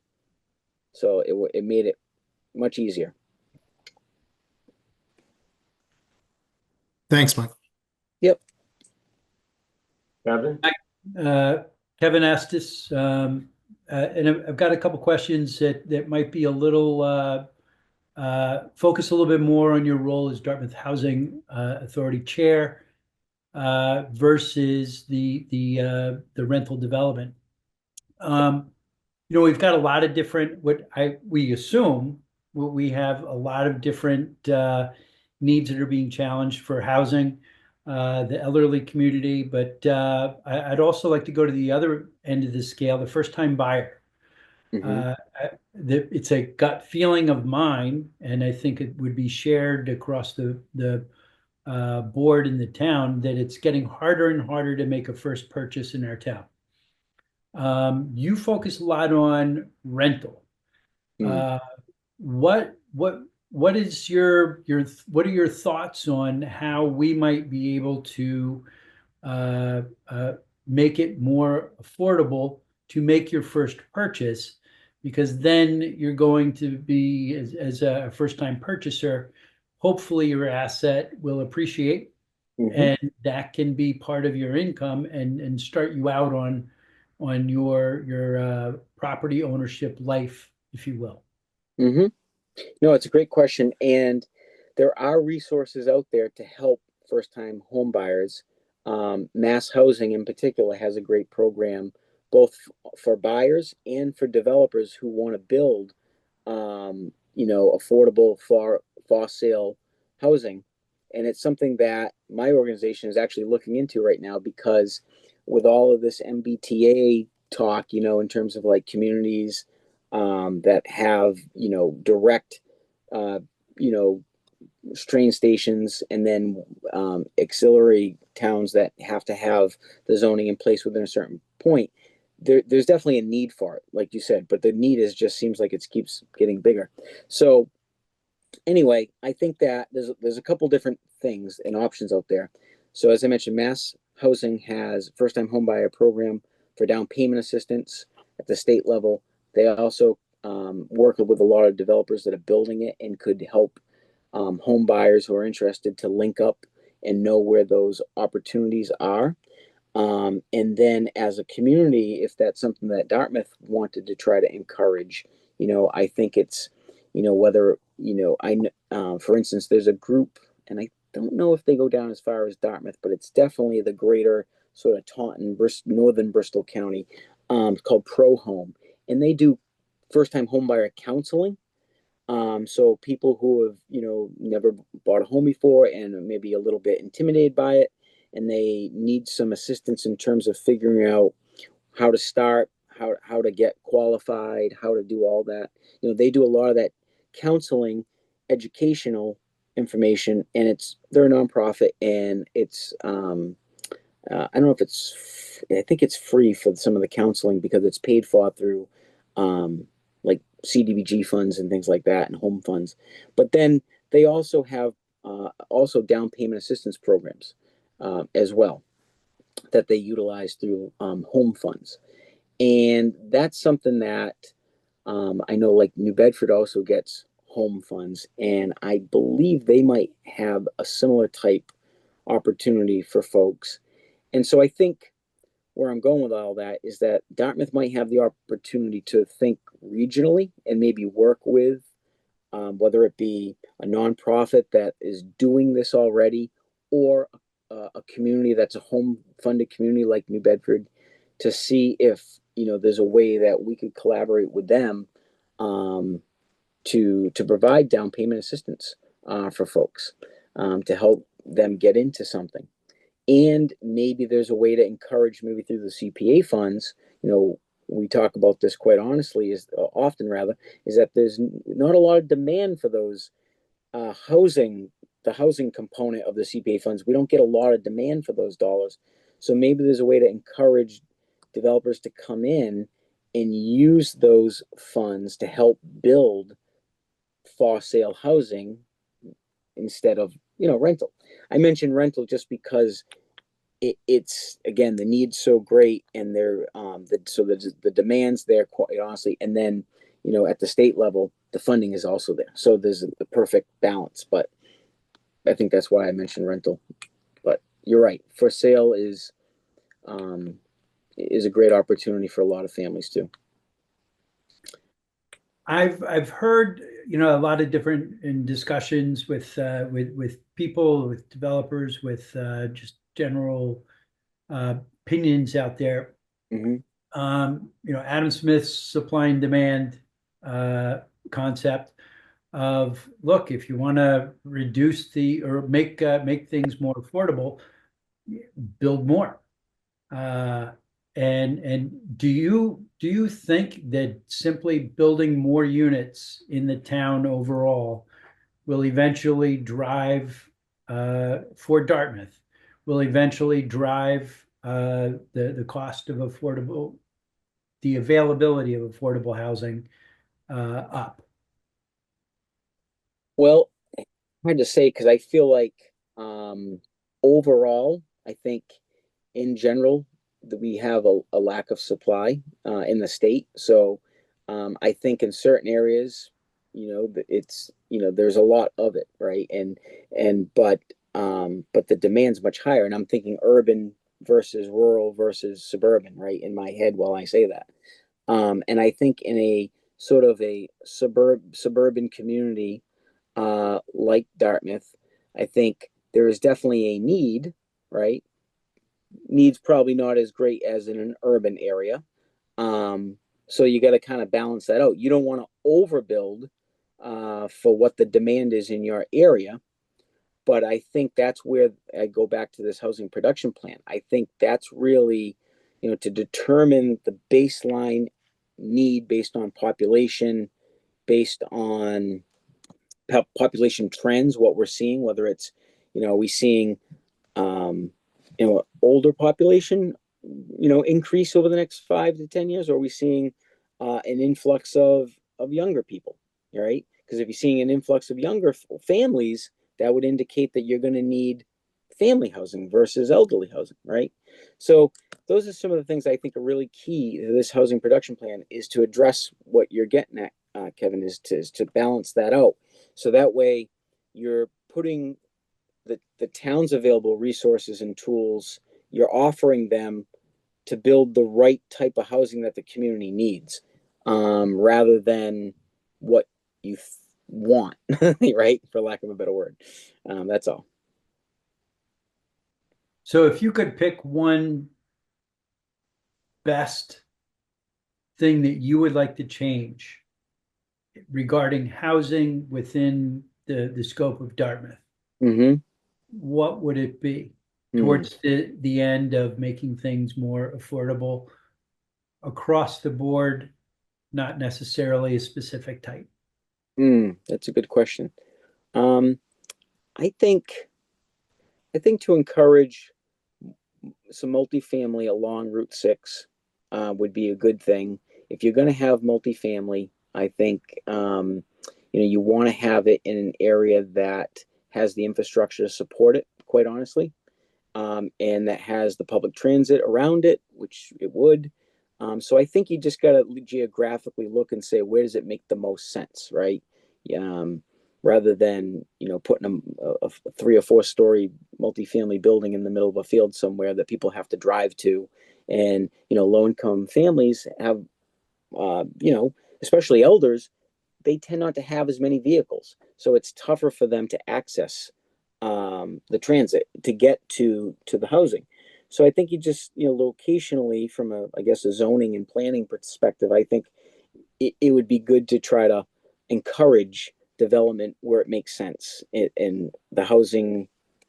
S8: So it made it much easier.
S2: Thanks, Mike.
S1: Kevin?
S6: Kevin asked us, and I've got a couple questions that might be a little focus a little bit more on your role as Dartmouth Housing Authority Chair versus the rental development. We've got a lot of different, we assume we have a lot of different needs that are being challenged for housing, the elderly community, but I'd also like to go to the other end of the scale, the first-time buyer. It's a gut feeling of mine, and I think it would be shared across the board in the town, that it's getting harder and harder to make a first purchase in our town. You focus a lot on rental. What is what are your thoughts on how we might be able to make it more affordable to make your first purchase? Because then you're going to be, as a first-time purchaser, hopefully your asset will appreciate, and that can be part of your income and start you out on your property ownership life, if you will.
S8: No, it's a great question, and there are resources out there to help first-time home buyers. Mass Housing in particular has a great program, both for buyers and for developers who want to build, affordable for sale housing. And it's something that my organization is actually looking into right now, because with all of this MBTA talk, in terms of like communities that have, direct, train stations, and then auxiliary towns that have to have the zoning in place within a certain point, there's definitely a need for it, like you said, but the need just seems like it keeps getting bigger. So anyway, I think that there's a couple different things and options out there. So as I mentioned, Mass Housing has first-time homebuyer program for down payment assistance at the state level. They also work with a lot of developers that are building it and could help home buyers who are interested to link up and know where those opportunities are. And then as a community, if that's something that Dartmouth wanted to try to encourage, I think it's, whether, for instance, there's a group, and I don't know if they go down as far as Dartmouth, but it's definitely the greater sort of Taunton, northern Bristol County, called Pro Home. And they do first-time homebuyer counseling. So people who have, never bought a home before and maybe a little bit intimidated by it, and they need some assistance in terms of figuring out how to start, how to get qualified, how to do all that. They do a lot of that counseling, educational information, and they're a nonprofit, and it's I don't know if I think it's free for some of the counseling, because it's paid for through like CDBG funds and things like that, and home funds. But then they also have also down payment assistance programs as well that they utilize through home funds. And that's something that I know, like New Bedford also gets home funds, and I believe they might have a similar type opportunity for folks. And so I think where I'm going with all that is that Dartmouth might have the opportunity to think regionally and maybe work with whether it be a nonprofit that is doing this already, or a community that's a home funded community like New Bedford, to see if there's a way that we could collaborate with them to provide down payment assistance for folks, to help them get into something. and maybe there's a way to encourage, maybe through the CPA funds, we talk about this quite honestly, is often rather, is that there's not a lot of demand for those the housing component of the CPA funds. We don't get a lot of demand for those dollars. So maybe there's a way to encourage developers to come in and use those funds to help build for sale housing instead of, rental. I mentioned rental just because it's again, the need's so great, and the demand's there, quite honestly, and then at the state level the funding is also there, so there's the perfect balance. But I think that's why I mentioned rental. But you're right, for sale is a great opportunity for a lot of families too.
S6: I've heard, a lot of different in discussions with people, with developers, with just general opinions out there.
S8: Mhm.
S6: Adam Smith's supply and demand concept of, look, if you want to reduce or make things more affordable, build more. And do you think that simply building more units in the town overall will eventually drive for Dartmouth, will eventually drive the cost of the availability of affordable housing up?
S8: Well, hard to say, because I feel like overall, I think in general that we have a lack of supply in the state. So I think in certain areas, it's there's a lot of it, right? But the demand's much higher, and I'm thinking urban versus rural versus suburban, right, in my head while I say that. And I think in a sort of a suburban community like Dartmouth, I think there is definitely a need, right? Needs probably not as great as in an urban area. So you got to kind of balance that out. You don't want to overbuild for what the demand is in your area. But I think that's where I go back to this housing production plan. I think that's really, to determine the baseline need based on population, based on population trends, what we're seeing, whether it's, are we seeing, older population, increase over the next 5 to 10 years, or are we seeing an influx of younger people, right? Because if you're seeing an influx of younger families, that would indicate that you're going to need family housing versus elderly housing, right? So those are some of the things I think are really key to this housing production plan, is to address what you're getting at, Kevin, is to balance that out. So that way you're putting the town's available resources and tools, you're offering them to build the right type of housing that the community needs, rather than what you want, right? For lack of a better word. That's all.
S6: So if you could pick one best thing that you would like to change regarding housing within the scope of Dartmouth,
S8: Mm-hmm.
S6: what would it be towards the end of making things more affordable across the board, not necessarily a specific type?
S8: That's a good question. I think to encourage some multifamily along Route 6 would be a good thing. If you're going to have multifamily, I think you want to have it in an area that has the infrastructure to support it, quite honestly, and that has the public transit around it, which it would. So I think you just got to geographically look and say, where does it make the most sense, right? Rather than putting a 3 or 4 story multifamily building in the middle of a field somewhere that people have to drive to. And low income families have, especially elders, they tend not to have as many vehicles, so it's tougher for them to access the transit to get to the housing. So I think you just locationally, from a zoning and planning perspective, I think it would be good to try to encourage development where it makes sense in the housing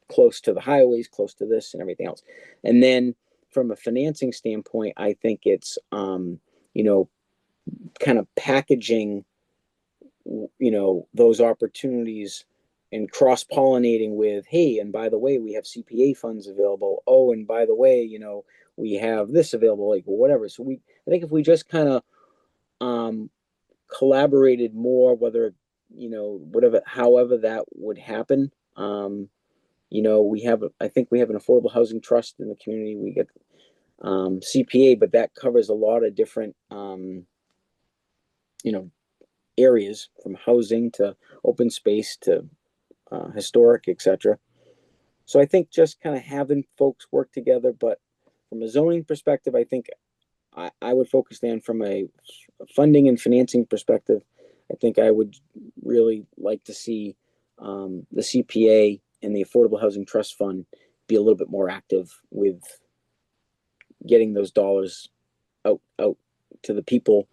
S8: close to the highways, close to this and everything else. And then from a financing standpoint, I think it's, you know, kind of packaging, you know, those opportunities and cross-pollinating with, hey, and by the way, we have CPA funds available. Oh, and by the way, you know, we have this available, like whatever. So I think if we just kind of collaborated more, whether, you know, whatever, however that would happen. You know, I think we have an affordable housing trust in the community. We get CPA, but that covers a lot of different, you know, areas from housing to open space to historic, etc. So I think just kind of having folks work together, but from a zoning perspective, I think I would focus then from a funding and financing perspective. I think I would really like to see the CPA and the Affordable Housing Trust Fund be a little bit more active with getting those dollars out to the people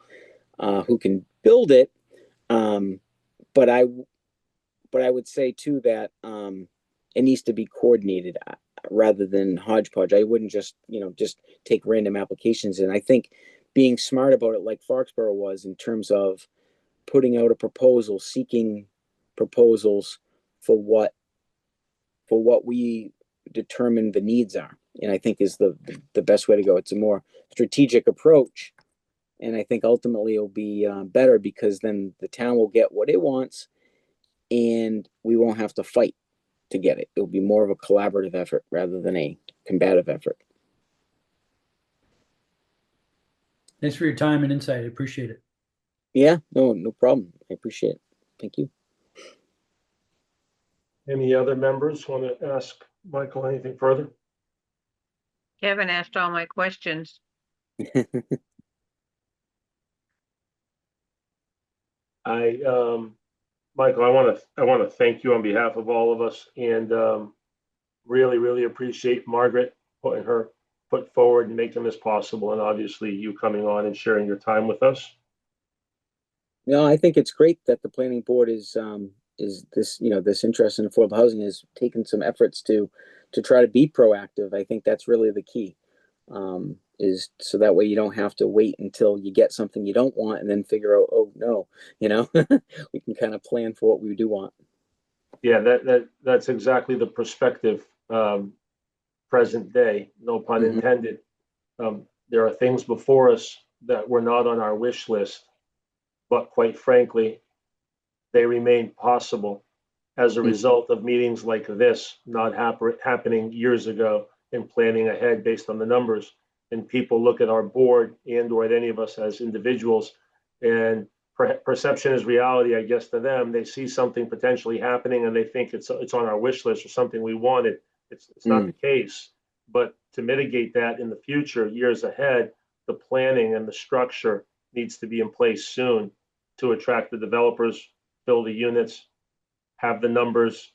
S8: who can build it. But I would say too that it needs to be coordinated rather than hodgepodge. I wouldn't just, you know, just take random applications. And I think being smart about it, like Foxborough was, in terms of putting out a proposal, seeking proposals for what we determine the needs are, and I think is the best way to go. It's a more strategic approach, and I think ultimately it'll be better, because then the town will get what it wants, and we won't have to fight to get it. It'll be more of a collaborative effort rather than a combative effort.
S6: Thanks for your time and insight. I appreciate it.
S8: Yeah, no problem. I appreciate it. Thank you.
S1: Any other members want to ask Michael anything further?
S5: Kevin asked all my questions.
S1: Michael, I want to thank you on behalf of all of us, and really appreciate Margaret putting her foot forward and making this possible, and obviously you coming on and sharing your time with us.
S8: No, I think it's great that the planning board is this, you know, this interest in affordable housing has taken some efforts to try to be proactive. I think that's really the key, is so that way you don't have to wait until you get something you don't want and then figure out, oh no, you know, we can kind of plan for what we do want.
S1: Yeah, that's exactly the perspective, present day, no pun
S8: Mhm.
S1: intended. There are things before us that were not on our wish list, but quite frankly, they remain possible as a result of meetings like this not happening years ago and planning ahead based on the numbers. And people look at our board and or at any of us as individuals, and perception is reality, I guess, to them. They see something potentially happening and they think it's on our wish list or something we wanted. It's not the case. But to mitigate that in the future, years ahead, the planning and the structure needs to be in place soon to attract the developers, fill the units, have the numbers,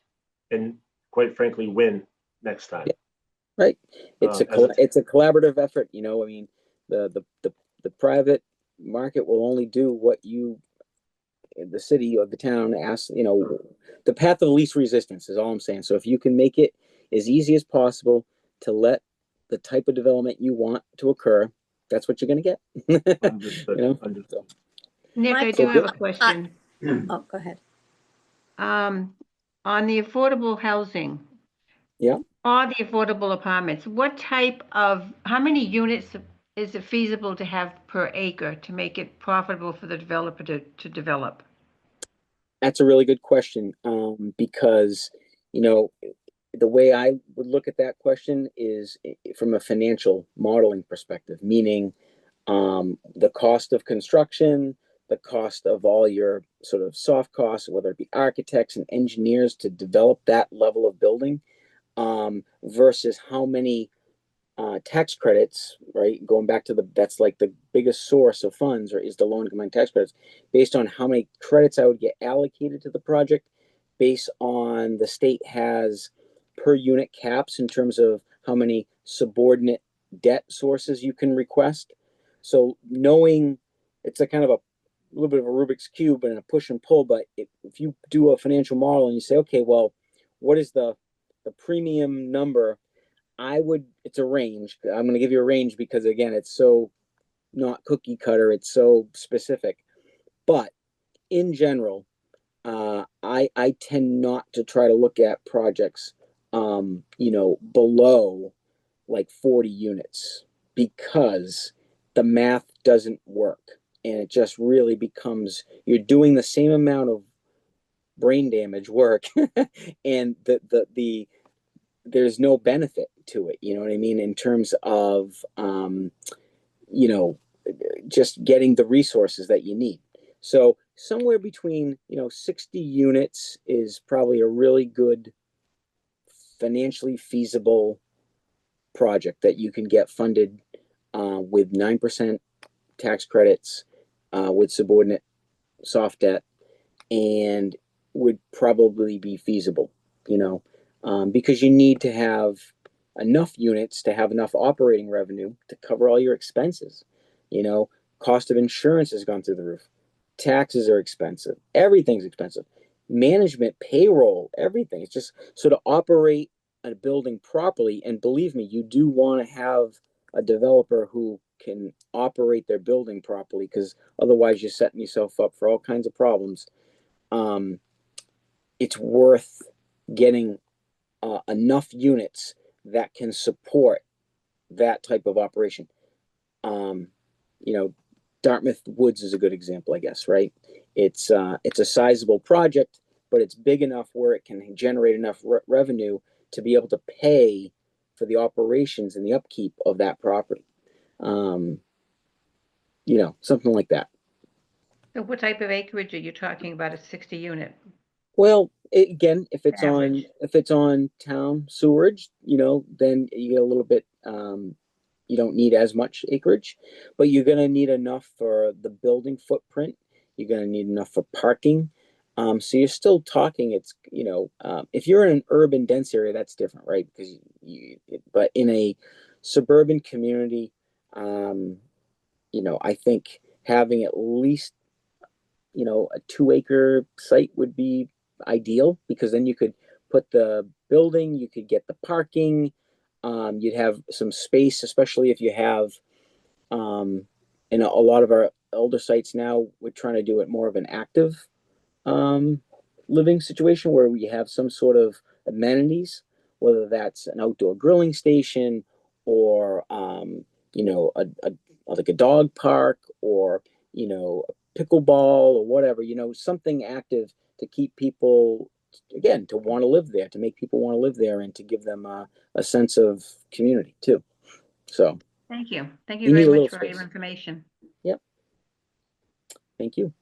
S1: and quite frankly, win next time.
S8: Right. It's it's a collaborative effort. You know, I mean, the private market will only do what the city or the town asks. You know, the path of least resistance is all I'm saying. So if you can make it as easy as possible to let the type of development you want to occur, that's what you're going to get.
S1: Understood.
S8: You know?
S1: Understood.
S5: Nick, I
S3: Michael,
S5: do have a question.
S3: Oh, go ahead.
S5: On the affordable housing.
S8: Yeah.
S5: Or the affordable apartments, how many units is it feasible to have per acre to make it profitable for the developer to develop?
S8: That's a really good question, because, you know, the way I would look at that question is from a financial modeling perspective, meaning the cost of construction, the cost of all your sort of soft costs, whether it be architects and engineers to develop that level of building, versus how many tax credits, right? Going back to that's like the biggest source of funds, or is the low income tax credits, based on how many credits I would get allocated to the project, based on the state has per unit caps in terms of how many subordinate debt sources you can request. So knowing it's a kind of a little bit of a Rubik's Cube and a push and pull, but if you do a financial model and you say, okay, well, what is the the premium number, it's a range. I'm going to give you a range because again, it's so not cookie cutter. It's so specific, but in general, I tend not to try to look at projects, below like 40 units because the math doesn't work. And it just really becomes, you're doing the same amount of brain damage work and there's no benefit to it. You know what I mean? In terms of, just getting the resources that you need. So somewhere between, 60 units is probably a really good financially feasible project that you can get funded with 9% tax credits, with subordinate soft debt, and would probably be feasible, because you need to have enough units to have enough operating revenue to cover all your expenses. Cost of insurance has gone through the roof. Taxes are expensive. Everything's expensive. Management, payroll, everything. It's just so to operate a building properly, and believe me, you do want to have a developer who can operate their building properly, because otherwise you're setting yourself up for all kinds of problems. It's worth getting enough units that can support that type of operation. Dartmouth Woods is a good example, I guess, right? It's a sizable project, but it's big enough where it can generate enough revenue to be able to pay for the operations and the upkeep of that property. Something like that.
S5: So what type of acreage are you talking about, a 60 unit?
S8: Well, again, if it's
S5: Average.
S8: on town sewerage, then you get a little bit. You don't need as much acreage, but you're going to need enough for the building footprint. You're going to need enough for parking. So you're still talking. It's if you're in an urban dense area, that's different, right? Because but in a suburban community, I think having at least a 2-acre site would be ideal, because then you could put the building, you could get the parking, you'd have some space, especially if you have, in a lot of our older sites now, we're trying to do it more of an active living situation where we have some sort of amenities, whether that's an outdoor grilling station or, like a dog park or, pickleball or whatever, something active to keep people, again, to want to live there, to make people want to live there, and to give them a sense of community too. So
S5: Thank you. Thank
S8: You
S5: you
S8: need
S5: very
S8: a
S5: much
S8: little
S5: for your
S8: space.
S5: information.
S8: thank you.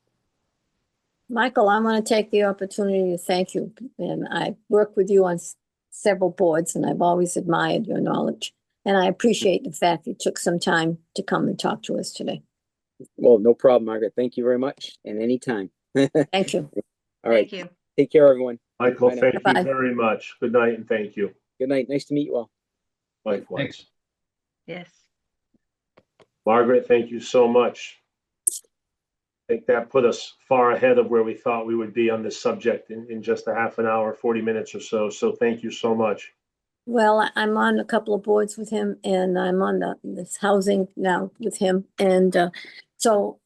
S3: Michael, I want to take the opportunity to thank you. And I worked with you on several boards and I've always admired your knowledge. And I appreciate the fact you took some time to come and talk to us today.
S8: Well, no problem, Margaret. Thank you very much. And anytime.
S3: Thank you.
S8: All right.
S5: Thank you.
S8: Take care, everyone.
S1: Michael,
S8: Bye now.
S1: thank you
S3: Bye-bye.
S1: very much. Good night and thank you.
S8: Good night. Nice to meet you all.
S1: Likewise.
S5: Yes.
S1: Margaret, thank you so much. I think that put us far ahead of where we thought we would be on this subject in just a half an hour, 40 minutes or so. So thank you so much.
S3: Well, I'm on a couple of boards with him and I'm on this housing now with him. And so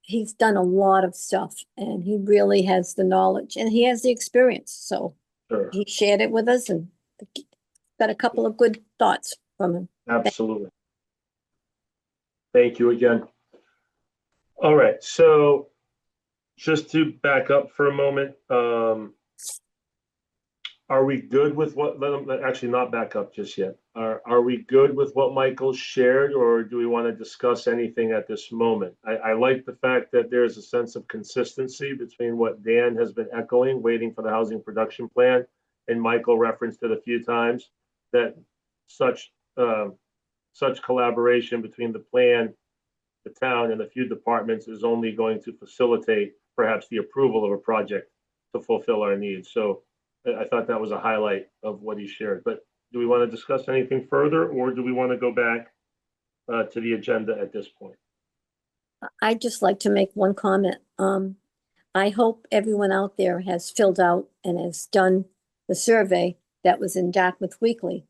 S3: he's done a lot of stuff and he really has the knowledge and he has the experience. So
S1: Sure,
S3: he shared it with us and got a couple of good thoughts from him.
S1: absolutely. Thank you again. All right, so just to back up for a moment, are we good with what, actually not back up just yet. Are we good with what Michael shared, or do we want to discuss anything at this moment? I like the fact that there's a sense of consistency between what Dan has been echoing, waiting for the housing production plan, and Michael referenced it a few times, that such collaboration between the plan, the town, and a few departments is only going to facilitate perhaps the approval of a project to fulfill our needs. So I thought that was a highlight of what he shared. But do we want to discuss anything further, or do we want to go back to the agenda at this point?
S3: I'd just like to make one comment. I hope everyone out there has filled out and has done the survey that was in Dartmouth Weekly,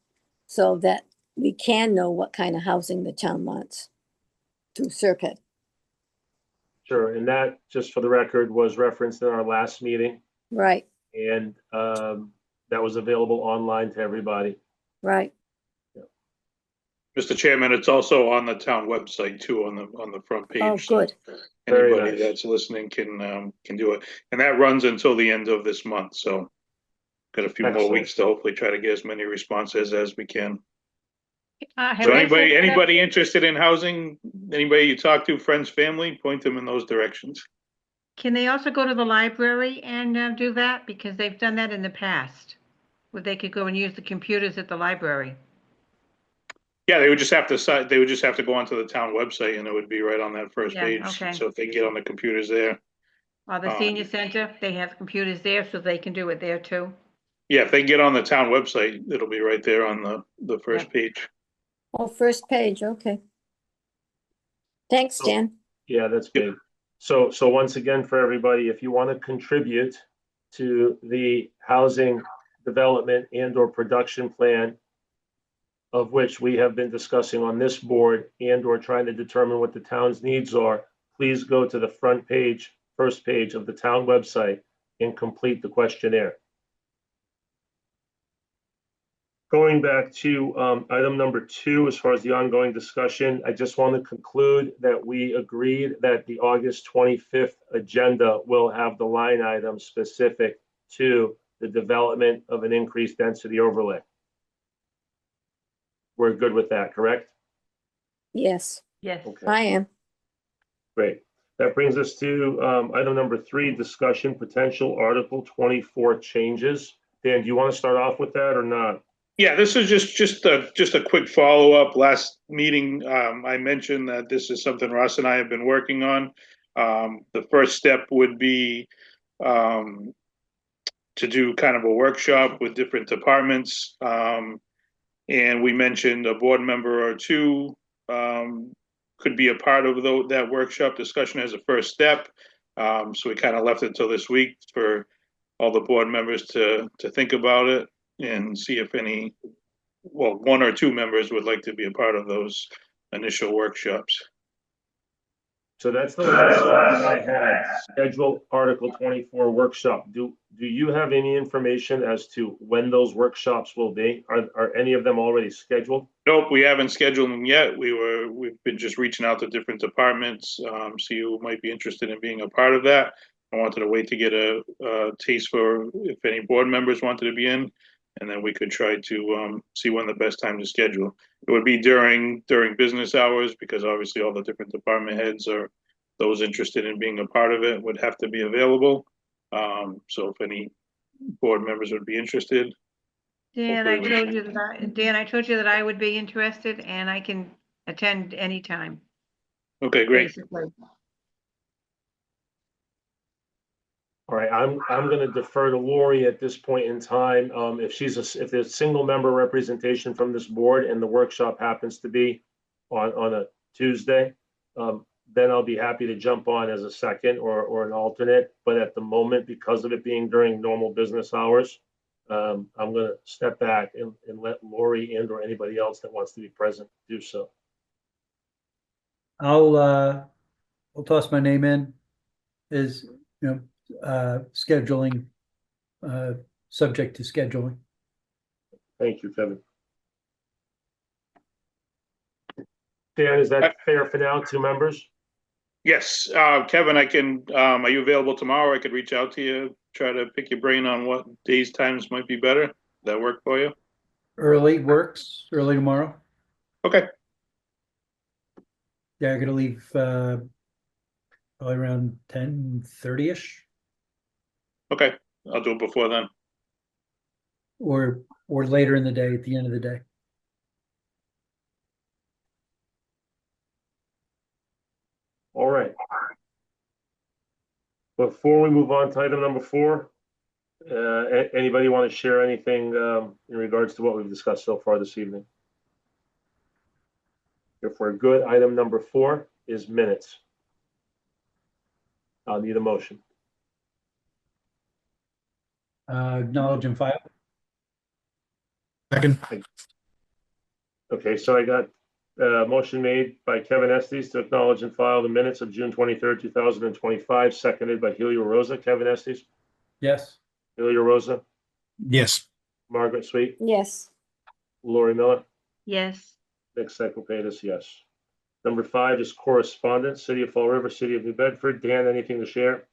S3: so that we can know what kind of housing the town wants through Serpent.
S1: Sure, and that, just for the record, was referenced in our last meeting,
S3: Right,
S1: and that was available online to everybody.
S3: right.
S4: Mr. Chairman, it's also on the town website too, on the front page.
S3: Oh,
S4: so
S3: good.
S1: Very
S4: Anybody
S1: nice.
S4: that's listening can do it. And that runs until the end of this month, so got a few more
S1: Excellent.
S4: weeks to hopefully try to get as many responses as we can.
S5: Have
S4: So
S5: they
S4: anybody,
S5: set that up?
S4: anybody interested in housing, anybody you talk to, friends, family, point them in those directions.
S5: Can they also go to the library and do that? Because they've done that in the past, where they could go and use the computers at the library.
S4: Yeah, they would just have to go onto the town website and it would be right on that first
S5: Yeah,
S4: page.
S5: okay.
S4: So if they get on the computers there,
S5: Or the senior center, they have computers there, so they can do it there too.
S4: yeah, if they get on the town website, it'll be right there on the first
S5: Yeah.
S4: page.
S3: Oh, first page, okay. Thanks,
S1: So-
S3: Dan.
S1: Yeah, that's big. So once again, for everybody, if you want to contribute to the housing development and or production plan, of which we have been discussing on this board and or trying to determine what the town's needs are, please go to the front page, first page of the town website and complete the questionnaire. Going back to item number 2, as far as the ongoing discussion, I just want to conclude that we agreed that the August 25th agenda will have the line item specific to the development of an increased density overlay. We're good with that, correct?
S3: Yes,
S5: Yes.
S1: Okay.
S3: I am.
S1: Great. That brings us to item number 3, discussion potential Article 24 changes. Dan, do you want to start off with that or not?
S4: Yeah, this is just a quick follow-up. Last meeting, I mentioned that this is something Ross and I have been working on. The first step would be to do kind of a workshop with different departments. And we mentioned a board member or two could be a part of that workshop discussion as a first step. So we kind of left it till this week for all the board members to think about it and see if one or two members would like to be a part of those initial workshops.
S1: So that's the last one I had, scheduled Article 24 workshop. Do you have any information as to when those workshops will be? Are any of them already scheduled?
S4: Nope, we haven't scheduled them yet. We've been just reaching out to different departments, see who might be interested in being a part of that. I wanted to wait to get a taste for if any board members wanted to be in, and then we could try to see when the best time to schedule. It would be during business hours, because obviously all the different department heads or those interested in being a part of it would have to be available. So if any board members would be interested.
S5: Dan, I
S4: Hopefully we
S5: told you Dan, I told you that I would be interested and I can attend anytime.
S4: Okay, great.
S5: Basically.
S1: All right, I'm going to defer to Lori at this point in time. If there's single member representation from this board and the workshop happens to be on a Tuesday, then I'll be happy to jump on as a second or an alternate. But at the moment, because of it being during normal business hours, I'm going to step back and let Lori and or anybody else that wants to be present do so.
S6: I'll toss my name in as, scheduling, subject to scheduling.
S1: Thank you, Kevin. Dan, is that fair for now? 2 members?
S4: Yes, Kevin, are you available tomorrow? I could reach out to you, try to pick your brain on what days, times might be better. Does that work for you?
S6: Early works, early tomorrow.
S4: Okay,
S6: Yeah, I gotta leave, probably around 10:30ish
S4: okay. I'll do it before then.
S6: or later in the day, at the end of the day.
S1: All right. Before we move on to item number 4, anybody want to share anything in regards to what we've discussed so far this evening? If we're good, item number 4 is minutes. I'll need a motion.
S6: Acknowledge and file.
S2: Second.
S1: Okay, so I got a motion made by Kevin Estes to acknowledge and file the minutes of June 23rd, 2025, seconded by Helio Rosa. Kevin Estes,
S6: Yes.
S1: Helio Rosa,
S2: Yes.
S1: Margaret Sweet,
S3: Yes,
S1: Lori Miller,
S5: Yes,
S1: Nick Cyclepatis, yes. Number 5 is correspondence, City of Fall River, City of New Bedford. Dan, anything to share?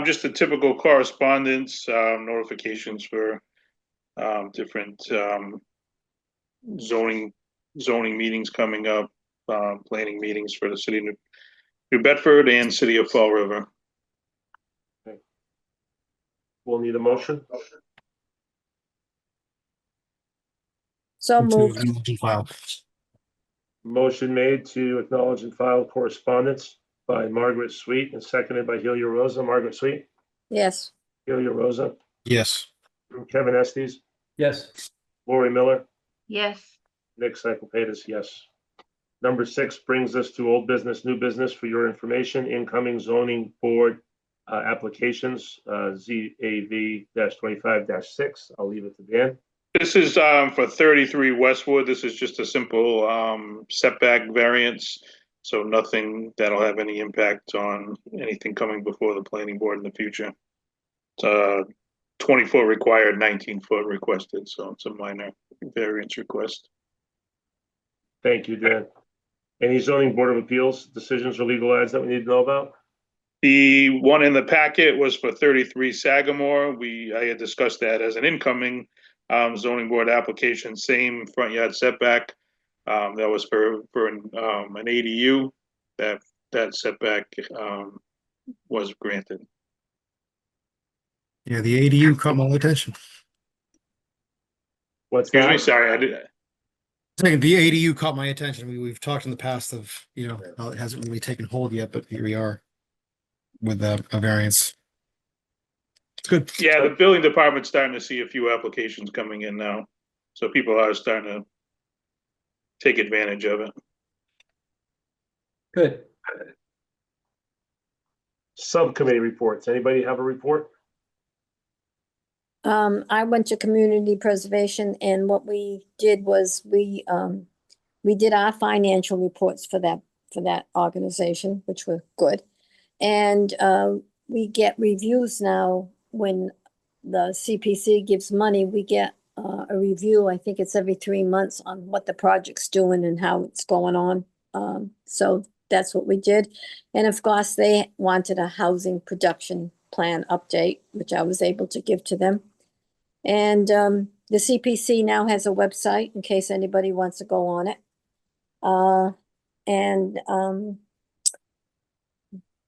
S4: Just the typical correspondence, notifications for, different, zoning meetings coming up, planning meetings for the city of New Bedford and city of Fall River.
S1: We'll need a motion.
S3: so
S2: To
S3: moved.
S2: acknowledge and file.
S1: Motion made to acknowledge and file correspondence by Margaret Sweet and seconded by Helio Rosa. Margaret Sweet,
S3: Yes,
S1: Helio Rosa,
S2: Yes.
S1: Kevin Estes,
S6: Yes.
S1: Lori Miller,
S5: yes,
S1: Nick Cyclepatis, yes. Number 6 brings us to old business, new business for your information, incoming zoning board applications, ZAV-25-6. I'll leave it to Dan.
S4: This is, for 33 Westwood. This is just a simple, setback variance. So nothing that'll have any impact on anything coming before the planning board in the future. It's 20-foot required, 19-foot requested, so it's a minor variance request.
S1: Thank you, Dan. Any zoning board of appeals decisions or legal ads that we need to know about?
S4: The one in the packet was for 33 Sagamore. I had discussed that as an incoming zoning board application, same front yard setback. That was for an ADU. That setback was granted.
S2: Yeah, the ADU caught my attention.
S1: What's
S4: Excuse me,
S1: that?
S4: sorry, I did.
S2: Saying the ADU caught my attention. We've talked in the past of, how it hasn't really taken hold yet, but here we are with a variance. It's good.
S4: Yeah, the building department's starting to see a few applications coming in now. So people are starting to take advantage of it.
S6: Good.
S1: Subcommittee reports. Anybody have a report?
S3: I went to community preservation and what we did was we did our financial reports for that organization, which were good. And we get reviews now when the CPC gives money, we get a review. I think it's every 3 months on what the project's doing and how it's going on. So that's what we did. And of course, they wanted a housing production plan update, which I was able to give to them. And the CPC now has a website in case anybody wants to go on it.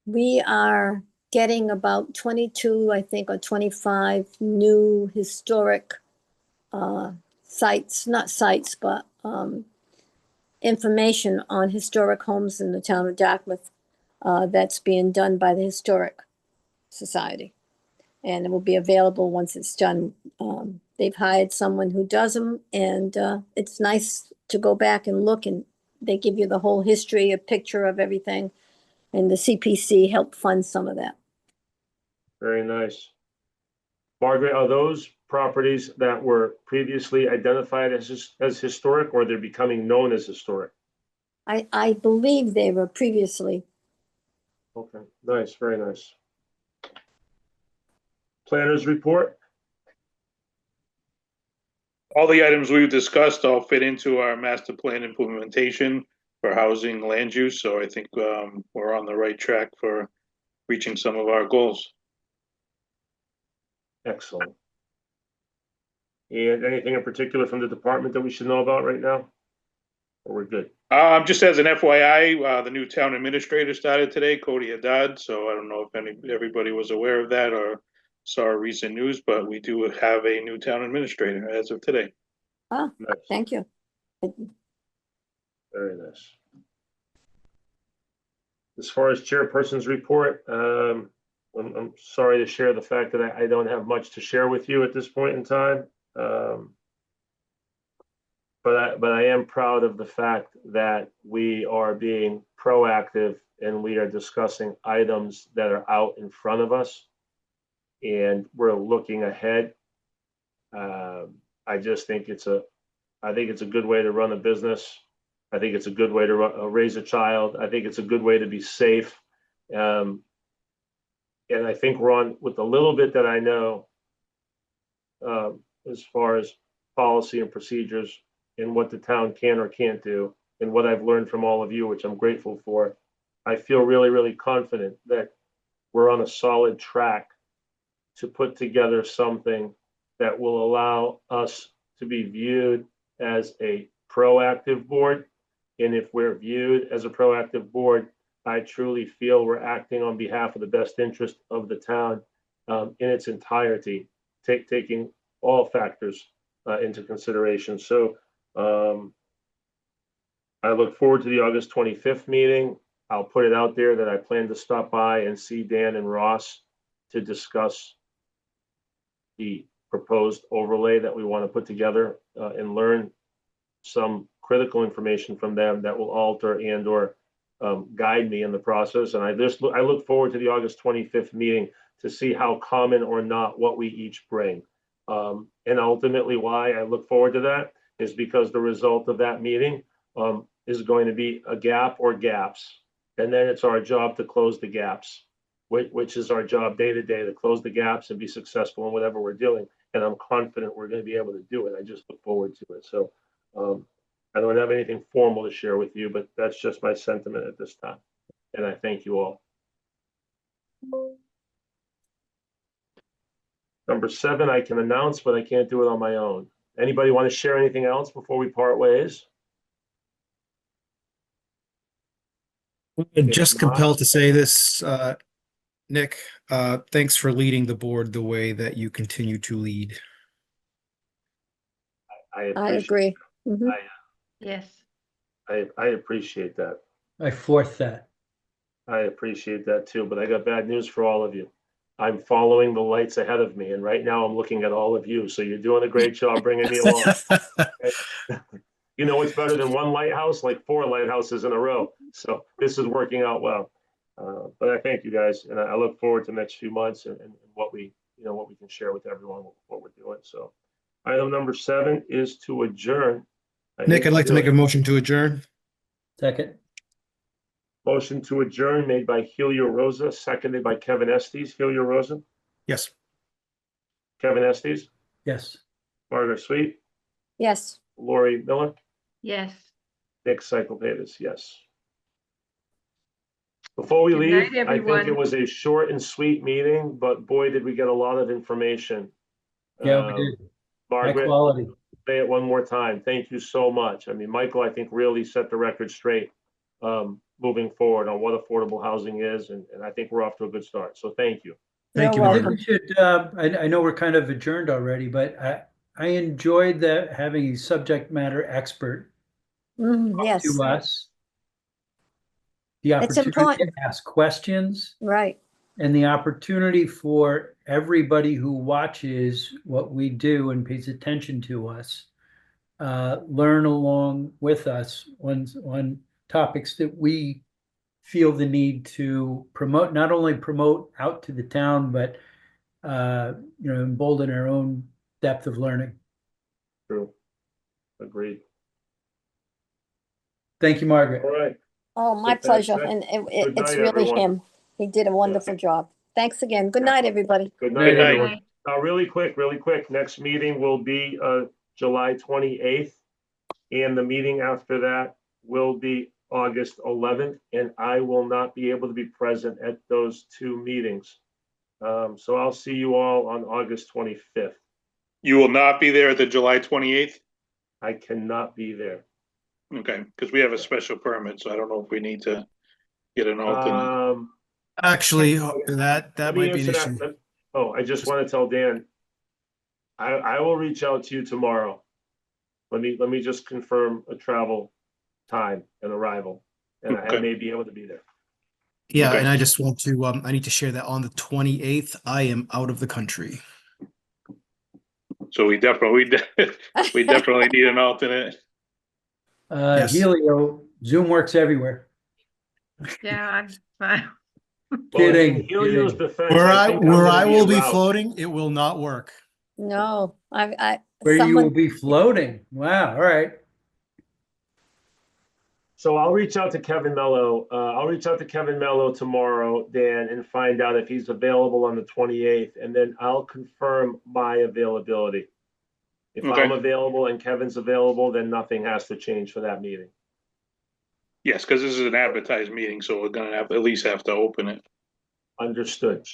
S3: We are getting about 22, I think, or 25 new historic sites, not sites, but information on historic homes in the town of Dartmouth that's being done by the Historic Society. And it will be available once it's done. They've hired someone who does them, and it's nice to go back and look, and they give you the whole history, a picture of everything, and the CPC helped fund some of that.
S1: Very nice. Margaret, are those properties that were previously identified as historic, or they're becoming known as historic?
S3: I believe they were previously.
S1: Okay, nice, very nice. Planners report.
S4: All the items we've discussed all fit into our master plan implementation for housing land use. So I think we're on the right track for reaching some of our goals.
S1: Excellent. And anything in particular from the department that we should know about right now? Or we're good?
S4: Just as an FYI, the new town administrator started today, Cody Haddad. So I don't know if everybody was aware of that or saw recent news, but we do have a new town administrator as of today.
S3: Ah,
S1: Nice.
S3: thank you.
S1: Very nice. As far as chairperson's report, I'm sorry to share the fact that I don't have much to share with you at this point in time. But I am proud of the fact that we are being proactive and we are discussing items that are out in front of us. And we're looking ahead. I just think I think it's a good way to run a business. I think it's a good way to raise a child. I think it's a good way to be safe. And I think Ron, with the little bit that I know, as far as policy and procedures and what the town can or can't do, and what I've learned from all of you, which I'm grateful for, I feel really, really confident that we're on a solid track to put together something that will allow us to be viewed as a proactive board. And if we're viewed as a proactive board, I truly feel we're acting on behalf of the best interest of the town in its entirety, taking all factors into consideration. So I look forward to the August 25th meeting. I'll put it out there that I plan to stop by and see Dan and Ross to discuss the proposed overlay that we want to put together and learn some critical information from them that will alter and or guide me in the process. And I look forward to the August 25th meeting to see how common or not what we each bring. And ultimately why I look forward to that is because the result of that meeting is going to be a gap or gaps. And then it's our job to close the gaps, which is our job day to day, to close the gaps and be successful in whatever we're doing. And I'm confident we're going to be able to do it. I just look forward to it. So I don't have anything formal to share with you, but that's just my sentiment at this time. And I thank you all. Number 7, I can announce, but I can't do it on my own. Anybody want to share anything else before we part ways?
S2: Just compelled to say this, Nick, thanks for leading the board the way that you continue to lead.
S3: I agree. Mhm.
S5: Yes.
S1: I appreciate that.
S6: I fourth that.
S1: I appreciate that too, but I got bad news for all of you. I'm following the lights ahead of me, and right now I'm looking at all of you. So you're doing a great job bringing me along. You know what's better than one lighthouse? Like 4 lighthouses in a row. So this is working out well. But I thank you guys, and I look forward to the next few months and what we can share with everyone, what we're doing. So item number 7 is to adjourn.
S2: Nick, I'd like to make a motion to adjourn.
S6: Second.
S1: Motion to adjourn made by Helio Rosa, seconded by Kevin Estes. Helio Rosa,
S2: Yes.
S1: Kevin Estes,
S6: Yes.
S1: Margaret Sweet,
S3: Yes.
S1: Lori Miller,
S5: Yes.
S1: Nick Cyclepatis, yes. Before we
S5: Good
S1: leave,
S5: night,
S1: I think it
S5: everyone.
S1: was a short and sweet meeting, but boy, did we get a lot of information.
S6: Yeah, we did. High
S1: Margaret,
S6: quality.
S1: say it one more time. Thank you so much. I mean, Michael, I think really set the record straight moving forward on what affordable housing is, and I think we're off to a good start. So thank you.
S2: Thank
S3: You're
S2: you,
S6: I think
S3: welcome.
S6: we should, I know we're kind of adjourned already, but I enjoyed that having a subject matter expert
S3: Yes,
S6: to us. The
S3: It's
S6: opportunity to
S3: important.
S6: ask questions
S3: right.
S6: and the opportunity for everybody who watches what we do and pays attention to us, learn along with us on topics that we feel the need to promote, not only promote out to the town, but embolden our own depth of learning.
S1: True. Agreed.
S6: Thank you, Margaret.
S1: All right.
S3: Oh, my
S1: Good night,
S3: pleasure.
S1: Nick.
S3: And
S1: Good
S3: it's
S1: night,
S3: really
S1: everyone.
S3: him. He did a wonderful job. Thanks again. Good night, everybody.
S1: Good
S6: Good
S1: night,
S6: night.
S1: everyone. Really quick. Next meeting will be July 28th. And the meeting after that will be August 11th. And I will not be able to be present at those 2 meetings. So I'll see you all on August 25th.
S4: You will not be there at the July 28th?
S1: I cannot be there.
S4: Okay, because we have a special permit, so I don't know if we need to get an alternate.
S2: Actually, that
S1: Let me
S2: might be an
S1: answer
S2: issue.
S1: that. Oh, I just want to tell Dan, I will reach out to you tomorrow. Let me just confirm a travel time and arrival, and I
S4: Okay.
S1: may be able to be there.
S2: Yeah,
S4: Okay.
S2: and I just want to, I need to share that on the 28th, I am out of the country.
S4: So we definitely need an alternate.
S2: Yes.
S6: Helio, Zoom works everywhere.
S5: Yeah, I'm fine.
S1: Well,
S6: Kidding,
S1: in Helio's
S6: kidding.
S1: defense,
S2: Where
S1: I think I'm
S2: I
S1: gonna
S2: will be
S1: around.
S2: floating, it will not work.
S3: No, I
S6: Where you will
S3: someone,
S6: be floating. Wow, all right.
S1: So I'll reach out to Kevin Mello. I'll reach out to Kevin Mello tomorrow, Dan, and find out if he's available on the 28th, and then I'll confirm my availability. If
S4: Okay.
S1: I'm available and Kevin's available, then nothing has to change for that meeting.
S4: Yes, because this is an advertised meeting, so we're gonna have, at least have to open it.
S1: Understood.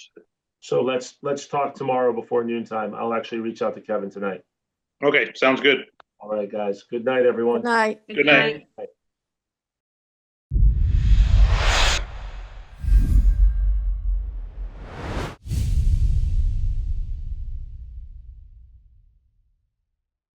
S1: So let's talk tomorrow before noon time. I'll actually reach out to Kevin tonight.
S4: Okay, sounds good.
S1: All right, guys. Good night, everyone.
S3: good night.
S4: Good night.
S1: Night.